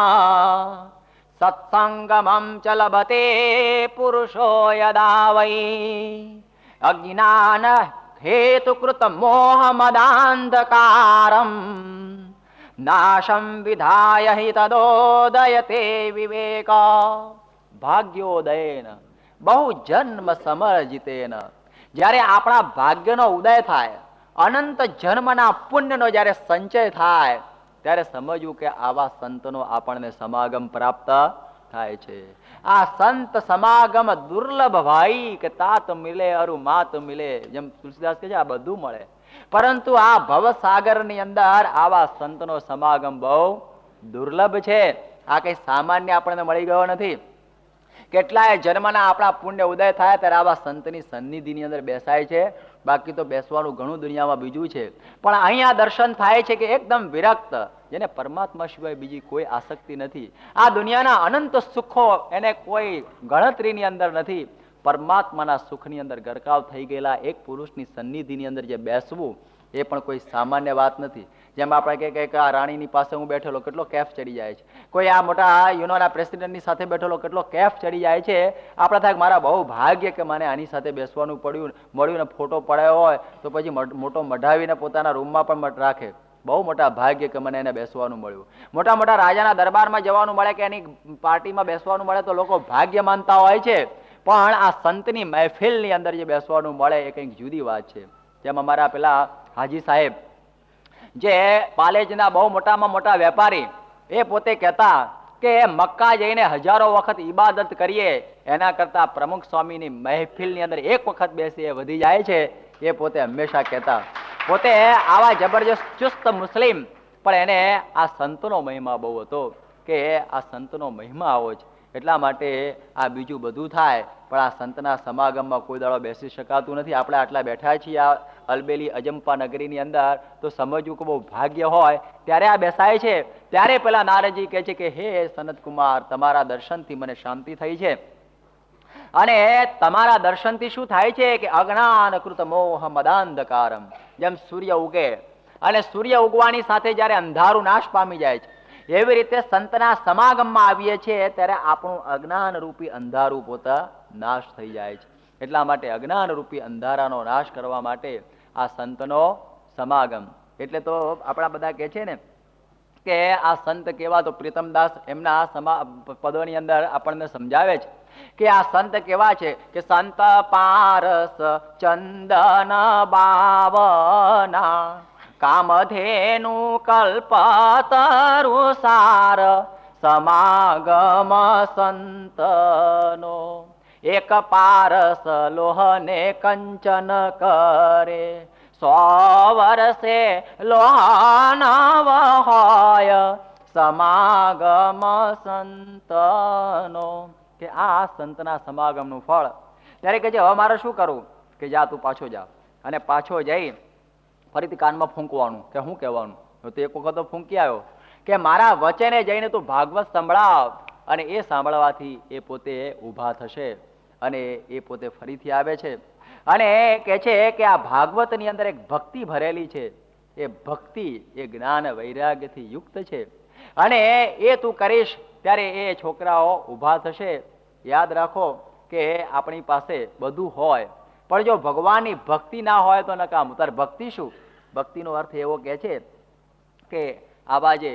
સત્સંગમં ચ લભતે પુરુષો યદા વૈ અજ્ઞાન હેતુકૃત મોહ મદાંધકારમ નાશમ વિધાય હિ તદોદયતે વિવેક. ભાગ્યોદયેન બહુ જન્મ સમર્જિતેન, જ્યારે આપણા ભાગ્યનો ઉદય થાય, અનંત જન્મના પુણ્યનો જ્યારે સંચય થાય ત્યારે સમજવું કે આવા સંતનો આપણને સમાગમ પ્રાપ્ત થાય છે. આ સંત સમાગમ દુર્લભ ભાઈ કે તાત મિલે અરુ માત મિલે, જેમ તુલસીદાસ કહે છે આ બધું મળે, પરંતુ આ ભવસાગરની અંદર આવા સંતનો સમાગમ બહુ દુર્લભ છે. આ કઈ સામાન્ય આપણને મળી ગયો નથી. કેટલાય જન્મના આપણા પુણ્ય ઉદય થાય ત્યારે આવા સંતની સન્નિધિની અંદર બેસાય છે. બાકી તો બેસવાનું ઘણું દુનિયામાં બીજું છે, પણ અહીંયા દર્શન થાય છે કે એકદમ વિરક્ત, જેને પરમાત્મા સિવાય બીજી કોઈ આસક્તિ નથી. આ દુનિયાના અનંત સુખો એને કોઈ ગણતરીની અંદર નથી. પરમાત્માના સુખની અંદર ગરકાવ થઈ ગયેલા એક પુરુષની સન્નિધિની અંદર જે બેસવું એ પણ કોઈ સામાન્ય વાત નથી. જેમ આપણે કે આ રાણીની પાસે હું બેઠેલો કેટલો કેફ ચડી જાય છે, કોઈ આ મોટા યુનોના પ્રેસિડેન્ટની સાથે બેઠેલો કેટલો કેફ ચડી જાય છે. આપણે થાય મારા બહુ ભાગ્ય કે મને આની સાથે બેસવાનું મળ્યું ને ફોટો પડાયો હોય તો પછી મોટો મઢાવીને પોતાના રૂમમાં પણ રાખે. બહુ મોટા ભાગ્ય કે મને એને બેસવાનું મળ્યું. મોટા મોટા રાજાના દરબારમાં જવાનું મળે કે એની પાર્ટીમાં બેસવાનું મળે તો લોકો ભાગ્ય માનતા હોય છે, પણ આ સંતની મહેફિલની અંદર જે બેસવાનું મળે એ કંઈક જુદી વાત છે. જેમ અમારા પેલા હાજી સાહેબ જે પાલેજના બહુ મોટામાં મોટા વેપારી, એ પોતે કહેતા કે મક્કા જઈને હજારો વખત ઈબાદત કરીએ એના કરતા પ્રમુખ સ્વામીની મહેફિલની અંદર એક વખત બેસી એ વધી જાય છે. એ પોતે હંમેશા કહેતા. પોતે આવા જબરજસ્ત ચુસ્ત મુસ્લિમ, પણ એને આ સંતનો મહિમા બહુ હતો કે આ સંતનો મહિમા આવો છે. એટલા માટે આ બીજું બધું થાય પણ આ સંતના સમાગમમાં કોઈ દાડો બેસી શકાતું નથી. આપણે આટલા બેઠા છીએ આ અલબેલી અજંપા નગરીની અંદર, તો સમજવું કે બહુ ભાગ્ય હોય ત્યારે આ બેસાય છે. ત્યારે પેલા નારદજી કહે છે કે હે સનત કુમાર, તમારા દર્શનથી મને શાંતિ થઈ છે. અને તમારા દર્શનથી શું થાય છે કે અજ્ઞાન કૃત મોહ મદાંધકારમ, જેમ સૂર્ય ઉગે અને સૂર્ય ઉગવાની સાથે જ્યારે અંધારું નાશ પામી જાય છે, એવી રીતે સંતના સમાગમમાં આવીએ છીએ ત્યારે આપણું અજ્ઞાન રૂપી અંધારું પોતા નાશ થઈ જાય છે. એટલા માટે અજ્ઞાન રૂપી અંધારાનો નાશ કરવા માટે આ સંતનો સમાગમ. એટલે તો આપણા બધા કહે છે ને કે આ સંત કેવા, તો પ્રીતમદાસ એમના પદોની અંદર આપણને સમજાવે છે કે આ સંત કેવા છે કે સંત પારસ ચંદન બાવના કામધેનુ કલ્પતરુ સાર સમાગમ સંતનો એક પારસ લોહને કંચન કરે 100 વર્ષે લોહાનવ હોય સમાગમ સંતનો. કે આ સંતના સમાગમનું ફળ. ત્યારે કે છે હવે મારે શું કરવું કે જા તું પાછો જા, અને પાછો જઈ ફરીથી કાનમાં ફૂંકવાનું કે શું કહેવાનું. તો એક વખત તો ફૂંકી આવ્યો કે મારા વચને જઈને તું ભાગવત સંભળાવ, અને એ સાંભળવાથી એ પોતે ઊભા થશે અને એ પોતે ફરીથી આવે છે. અને કહે છે કે આ ભાગવતની અંદર એક ભક્તિ ભરેલી છે, એ ભક્તિ એ જ્ઞાન વૈરાગ્યથી યુક્ત છે, અને એ તું કરીશ ત્યારે એ છોકરાઓ ઊભા થશે. યાદ રાખો કે આપણી પાસે બધું હોય પણ જો ભગવાનની ભક્તિ ના હોય તો નકામું. તાર ભક્તિ શું? ભક્તિનો અર્થ એવો કહે છે કે આવા જે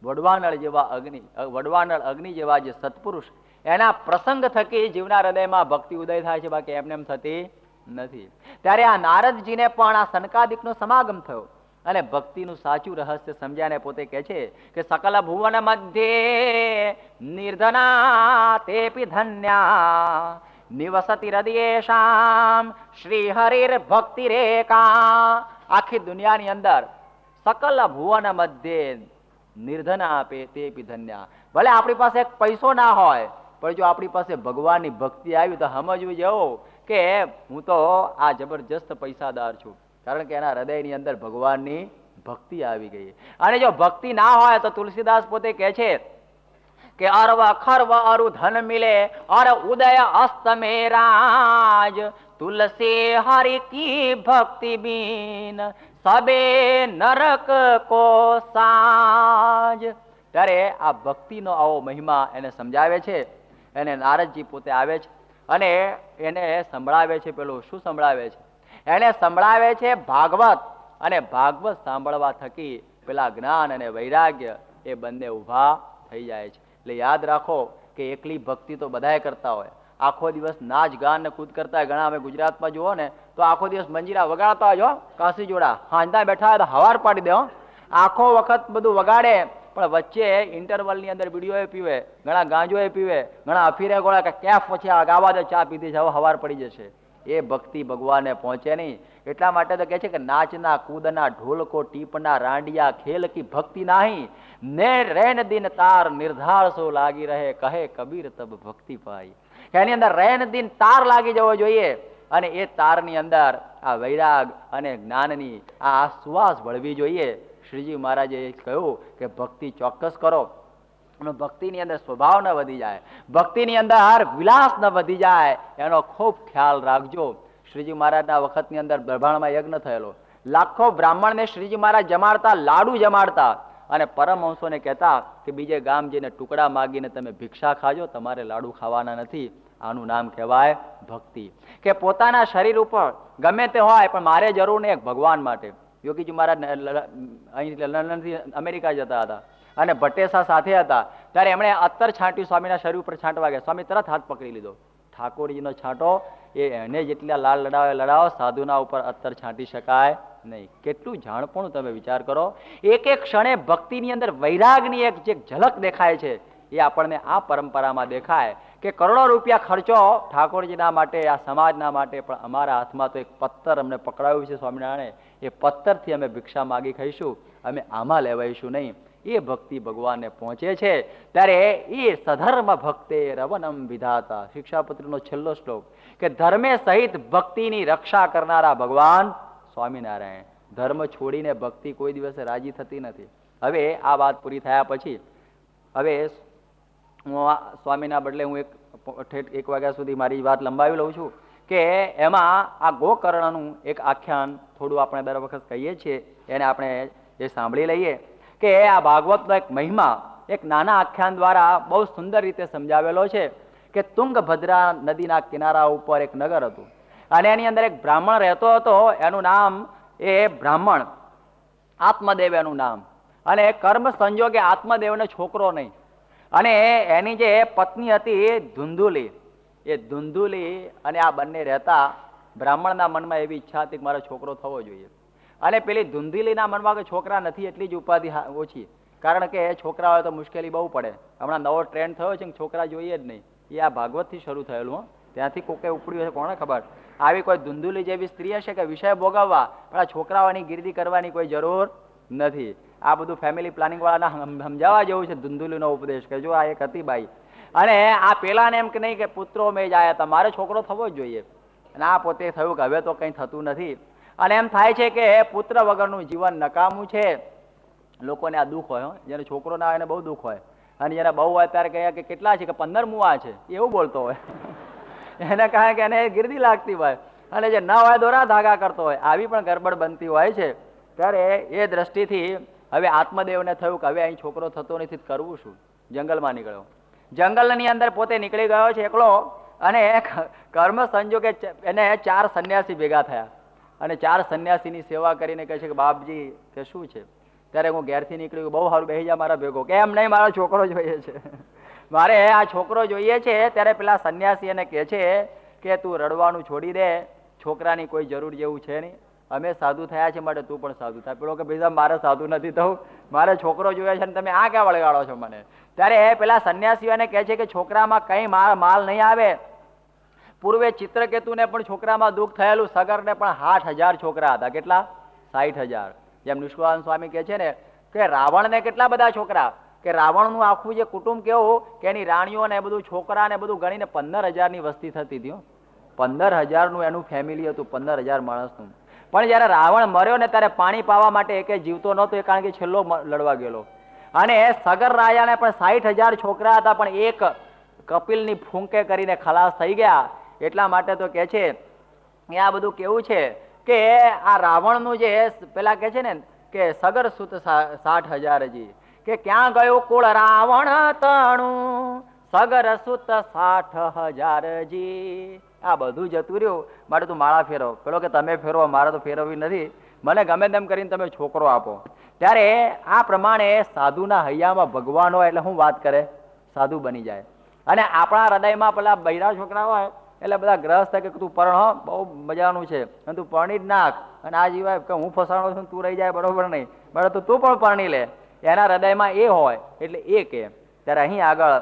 વડવાનળ અગ્નિ જેવા જે સત્પુરુષ, એના પ્રસંગ થકી જીવના હૃદયમાં ભક્તિ ઉદય થાય છે, બાકી એમને એમ થતી નથી. ત્યારે આ નારદજીને પણ આ સનકાદિકનો સમાગમ થયો અને ભક્તિનું સાચું રહસ્ય સમજ્યાને પોતે કહે છે કે સકલ ભુવન મધ્યે નિર્ધના તેપી ધન્યા નિવસતી હૃદયેશામ શ્રી હરિર ભક્તિ રેકા. આખી દુનિયાની અંદર સકલ ભુવન મધ્યે નિર્ધના આપે તેપી ધન્યા. ભલે આપણી પાસે એક પૈસો ના હોય પણ જો આપણી પાસે ભગવાનની ભક્તિ આવી તો સમજવું જેવું કે હું તો આ જબરજસ્ત પૈસાદાર છું, કારણ કે એના હૃદયની અંદર ભગવાનની ભક્તિ આવી ગઈ. અને જો ભક્તિ ના હોય તો તુલસીદાસ પોતે કહે છે કે અર્વ ખર્વ અરુ ધન મિલે અર ઉદય અસ્ત મેરાજ તુલસી હરિ કી ભક્તિ બીન સબે નરક કો સાજ. ત્યારે આ ભક્તિનો આવો મહિમા એને સમજાવે છે. એને નારદજી પોતે આવે છે અને એને સંભળાવે છે. પેલું શું સંભળાવે છે? એને સંભળાવે છે ભાગવત, અને ભાગવત સાંભળવા થકી પેલા જ્ઞાન અને વૈરાગ્ય એ બંને ઊભા થઈ જાય છે. એટલે યાદ રાખો કે એકલી ભક્તિ તો બધાએ કરતા હોય, આખો દિવસ નાચ ગાન ને કૂદ કરતા હોય. ઘણા અમે ગુજરાતમાં જુઓ ને તો આખો દિવસ મંજીરા વગાડતા હોય, કાશી જોડા હાંજના બેઠા હોય તો હવાર પાડી દે. આખો વખત બધું વગાડે પણ વચ્ચે ઇન્ટરવલની અંદર બીડીઓ પીવે, ઘણા ગાંજો પીવે, ઘણા અફીરે ગોળા કે કેફ પછી આ ગાવા દે ચા પીધી છે, હવાર પડી જશે. એ ભક્તિ ભગવાનને પહોંચે નહીં. એટલા માટે તો કહે છે કે નાચના કૂદના ઢોલકો ટીપના રાંડિયા ખેલ કી ભક્તિ નાહી ને રેન દિન તાર નિર્ધાર સો લાગી રહે કહે કબીર તબ ભક્તિ પાઈ. એની અંદર રેન દિન તાર લાગી જવો જોઈએ, અને એ તારની અંદર આ વૈરાગ અને જ્ઞાનની આ સુવાસ ભળવી જોઈએ. શ્રીજી મહારાજે કહ્યું કે ભક્તિ ચોક્કસ કરો, અને ભક્તિની અંદર સ્વભાવ ન વધી જાય, ભક્તિની અંદર વિલાસ ન વધી જાય, એનો ખૂબ ખ્યાલ રાખજો. શ્રીજી મહારાજના વખતની અંદર બ્રહ્માંડમાં યજ્ઞ થયેલો, લાખો બ્રાહ્મણને શ્રીજી મહારાજ જમાડતા, લાડુ જમાડતા, અને પરમહંસોને કહેતા કે બીજે ગામ જઈને ટુકડા માગીને તમે ભિક્ષા ખાજો, તમારે લાડુ ખાવાના નથી. આનું નામ કહેવાય ભક્તિ. કે પોતાના શરીર ઉપર ગમે તે હોય પણ મારે જરૂર નહીં, એક ભગવાન માટે. યોગીજી મહારાજ અહીં લંડનથી અમેરિકા જતા હતા અને ભટ્ટેસા સાથે હતા, ત્યારે એમણે અત્તર છાંટ્યું સ્વામીના શરીર ઉપર છાંટવા ગયા. સ્વામી તરત હાથ પકડી લીધો. ઠાકોરજીનો છાંટો એને જેટલા લાલ લડાવે, સાધુના ઉપર અત્તર છાંટી શકાય નહીં. કેટલું જાણપણું તમે વિચાર કરો. એક એક ક્ષણે ભક્તિની અંદર વૈરાગની એક જે ઝલક દેખાય છે એ આપણને આ પરંપરામાં દેખાય કે કરોડો રૂપિયા ખર્ચો ઠાકોરજીના માટે, આ સમાજના માટે, પણ અમારા હાથમાં તો એક પત્તર અમને પકડાયું છે સ્વામિનારાયણે, એ પત્તરથી અમે ભિક્ષા માગી ખાઈશું, અમે આમાં લેવાઈશું નહીં. એ ભક્તિ ભગવાનને પહોંચે છે. ત્યારે એ સધર્મ ભક્તે રવનમ વિધાતા, શિક્ષાપત્રીનો છેલ્લો શ્લોક કે ધર્મે સહિત ભક્તિની રક્ષા કરનારા ભગવાન સ્વામિનારાયણ. ધર્મ છોડીને ભક્તિ કોઈ દિવસે રાજી થતી નથી. હવે આ વાત પૂરી થયા પછી હવે હું સ્વામીના બદલે હું એક વાગ્યા સુધી મારી વાત લંબાવી લઉં છું કે એમાં આ ગોકર્ણનું એક આખ્યાન થોડું આપણે દર વખત કહીએ છીએ, એને આપણે જે સાંભળી લઈએ કે આ ભાગવતનો એક મહિમા એક નાના આખ્યાન દ્વારા બહુ સુંદર રીતે સમજાવેલો છે કે તુંગભદ્રા નદીના કિનારા ઉપર એક નગર હતું અને એની અંદર એક બ્રાહ્મણ રહેતો હતો. એનું નામ એ બ્રાહ્મણ આત્મદેવ એનું નામ, અને કર્મ સંજોગે આત્મદેવને છોકરો નહીં, અને એની જે પત્ની હતી ધુંધુલી, એ ધુંધુલી અને આ બંને રહેતા. બ્રાહ્મણના મનમાં એવી ઈચ્છા હતી કે મારો છોકરો થવો જોઈએ, અને પેલી ધુંધુલીના મનમાં કે છોકરા નથી એટલી જ ઉપાધિ ઓછી, કારણ કે છોકરા હોય તો મુશ્કેલી બહુ પડે. હમણાં નવો ટ્રેન્ડ થયો છે કે છોકરા જોઈએ જ નહીં, એ આ ભાગવતથી શરૂ થયેલું. ત્યાંથી કોકે ઉપડ્યું હશે કોને ખબર. આવી કોઈ ધુંધુલી જેવી સ્ત્રી હશે કે વિષય ભોગવવા, પણ આ છોકરાઓની ગીર્દી કરવાની કોઈ જરૂર નથી. આ બધું ફેમિલી પ્લાનિંગ વાળાના સમજાવવા જેવું છે ધુંધુલીનો ઉપદેશ, કે જો આ એક હતી બાઈ, અને આ પેલાને એમ કે નહીં કે પુત્રો મેં જાય તમારે છોકરો થવો જ જોઈએ, અને આ પોતે થયું કે હવે તો કંઈ થતું નથી, અને એમ થાય છે કે પુત્ર વગરનું જીવન નકામું છે. લોકોને આ દુઃખ હોય, જેને છોકરો ના હોય એને બહુ દુઃખ હોય, અને જેને બહુ હોય ત્યારે કહે કે કેટલા છે કે 15 મુવા છે, એવું બોલતો હોય. એને કહે કે એને ગીર્દી લાગતી હોય, અને જે ન હોય દોરા ધાગા કરતો હોય. આવી પણ ગરબડ બનતી હોય છે. ત્યારે એ દ્રષ્ટિથી હવે આત્મદેવને થયું કે હવે અહીં છોકરો થતો નથી, કરવું શું? જંગલમાં નીકળ્યો. જંગલની અંદર પોતે નીકળી ગયો છે એકલો, અને કર્મ સંજોગે એને 4 સંન્યાસી ભેગા થયા, અને 4 સંન્યાસીની સેવા કરીને કહે છે કે બાપજી કે શું છે? ત્યારે હું ઘેરથી નીકળ્યું, બહુ સારું બેસી જા મારા ભેગો. કે એમ નહીં, મારો છોકરો જોઈએ છે, મારે આ છોકરો જોઈએ છે. ત્યારે પેલા સંન્યાસી એને કહે છે કે તું રડવાનું છોડી દે, છોકરાની કોઈ જરૂર જેવું છે નહીં, અમે સાધુ થયા છે માટે તું પણ સાધુ થાય. પેલો કે ભાઈ મારે સાધુ નથી થવું, મારે છોકરો જોઈએ છે, અને તમે આ ક્યાં વળગાડો છો મને? ત્યારે પેલા સંન્યાસીઓને કહે છે કે છોકરામાં કઈ માલ નહીં આવે. પૂર્વે ચિત્રકેતુને પણ છોકરામાં દુઃખ થયેલું, સગરને પણ 60,000 છોકરા હતા. કેટલા? 60,000. જેમ નિષ્કુળાનંદ સ્વામી કહે છે ને કે રાવણને કેટલા બધા છોકરા, કે રાવણનું આખું જે કુટુંબ કેવું કે એની રાણીઓ ને બધું છોકરા ને બધું ગણીને 15,000 ની વસ્તી થતી હતી. 15,000 નું એનું ફેમિલી હતું, 15,000 માણસનું. પણ જયારે રાવણ મર્યો ને ત્યારે પાણી પાવા માટે એકે જીવતો નહોતો, કારણ કે છેલ્લો લડવા ગયેલો. અને સગર રાજાને પણ 60,000 છોકરા હતા, પણ એક કપિલની ફૂંકે કરીને ખલાસ થઈ ગયા. એટલા માટે તો કે છે આ બધું કેવું છે કે આ રાવણનું જે પેલા કે છે ને કે સગર સુત 60,000 જી, કે ક્યાં ગયો કુળ રાવણ તણું, સગર સુત 60,000 જી. આ બધું જતું રહ્યું, માટે તું માળા ફેરવ. પેલો કે તમે ફેરવો, મારે તો ફેરવવી નથી, મને ગમે તેમ કરીને તમે છોકરો આપો. ત્યારે આ પ્રમાણે સાધુના હૈયામાં ભગવાન હોય એટલે હું વાત કરે, સાધુ બની જાય. અને આપણા હૃદયમાં પેલા બૈરા છોકરા હોય એટલે બધા ગ્રસ્ત થાય કે તું પરણો, બહુ મજાનું છે, અને તું પરણી જ નાખ, અને આ જીવાય કે હું ફસાણો છું તું રહી જાય, બરોબર નહીં, બરાબર તો તું પણ પરણી લે. એના હૃદયમાં એ હોય એટલે એ કે. ત્યારે અહીં આગળ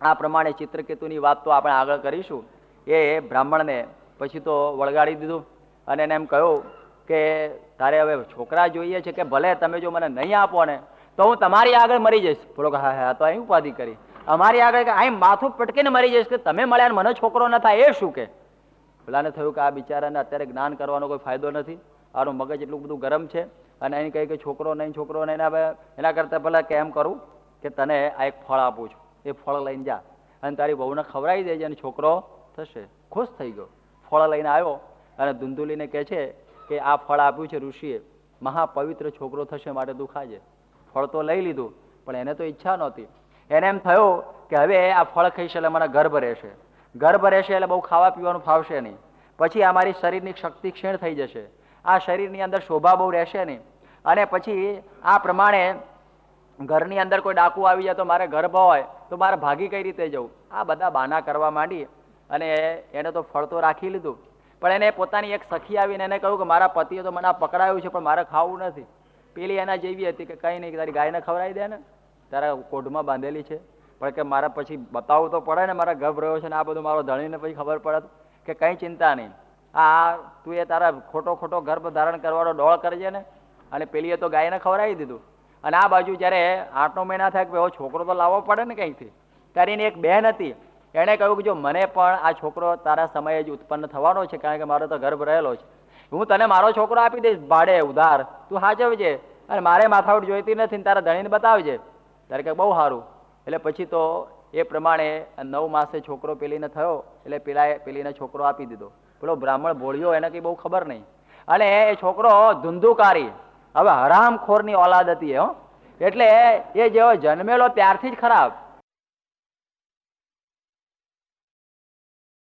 આ પ્રમાણે ચિત્રકેતુની વાત તો આપણે આગળ કરીશું. એ બ્રાહ્મણને પછી તો વળગાડી દીધું, અને એને એમ કહ્યું કે તારે હવે છોકરા જોઈએ છે, કે ભલે તમે જો મને નહીં આપો ને તો હું તમારી આગળ મરી જઈશ. બોલો કે હા હા, તો અહીં ઉપાધિ કરી અમારી આગળ, કે અહીં માથું પટકીને મરી જઈશ, કે તમે મળ્યા મને છોકરો ન થાય એ શું? કે પેલાને થયું કે આ બિચારાને અત્યારે જ્ઞાન કરવાનો કોઈ ફાયદો નથી, આનું મગજ એટલું બધું ગરમ છે, અને એને કહે કે છોકરો નહીં, છોકરો નહીં. હવે એના કરતાં પહેલાં કે એમ કરું કે તને આ એક ફળ આપું છું, એ ફળ લઈને જા અને તારી બહુને ખવડાવી દેજે, અને છોકરો થશે. ખુશ થઈ ગયો, ફળ લઈને આવ્યો, અને ધુંધુલીને કહે છે કે આ ફળ આપ્યું છે ઋષિએ, મહાપવિત્ર છોકરો થશે માટે તું ખાજે. ફળ તો લઈ લીધું, પણ એને તો ઈચ્છા નહોતી. એને એમ થયું કે હવે આ ફળ ખાઈશ એટલે મને ગર્ભ રહેશે, ગર્ભ રહેશે એટલે બહુ ખાવા પીવાનું ફાવશે નહીં, પછી આ મારી શરીરની શક્તિ ક્ષીણ થઈ જશે, આ શરીરની અંદર શોભા બહુ રહેશે નહીં, અને પછી આ પ્રમાણે ઘરની અંદર કોઈ ડાકુ આવી જાય તો મારે ગર્ભ હોય તો મારે ભાગી કઈ રીતે જવું? આ બધા બહાના કરવા માંડી, અને એને તો ફળ તો રાખી લીધું, પણ એને પોતાની એક સખી આવીને એને કહ્યું કે મારા પતિએ તો મને આ પકડાયું છે, પણ મારે ખાવું નથી. પેલી એના જેવી હતી કે કંઈ નહીં, તારી ગાયને ખવડાવી દે ને, તારા કોઢમાં બાંધેલી છે, પણ કે મારે પછી બતાવવું તો પડે ને મારા ગર્ભ રહ્યો છે ને આ બધું, મારો ધણીને પછી ખબર પડે કે કંઈ ચિંતા નહીં, આ તું એ તારા ખોટો ગર્ભ ધારણ કરવાનો ડોળ કરજે ને. અને પેલીએ તો ગાયને ખવડાવી દીધું, અને આ બાજુ જ્યારે 8 મહિના થાય કે છોકરો તો લાવવો પડે ને કંઈથી, ત્યારે એની એક બહેન હતી, એણે કહ્યું કે જો મને પણ આ છોકરો તારા સમયે જ ઉત્પન્ન થવાનો છે, કારણ કે મારો તો ગર્ભ રહેલો છે, હું તને મારો છોકરો આપી દઈશ ભાડે ઉધાર, તું સાચવજે, અને મારે માથાવટ જોઈતી નથી, તારા ધણીને બતાવજે. ત્યારે કે બહુ સારું. એટલે પછી તો એ પ્રમાણે 9 માસે છોકરો પેલીને થયો એટલે પેલીને છોકરો આપી દીધો. પેલો બ્રાહ્મણ ભોળિયો, એને કઈ બહુ ખબર નહીં, અને એ છોકરો ધુંધુકારી, હવે હરામખોરની ઓલાદ હતી. એટલે એ જેવો જન્મેલો ત્યારથી જ ખરાબ.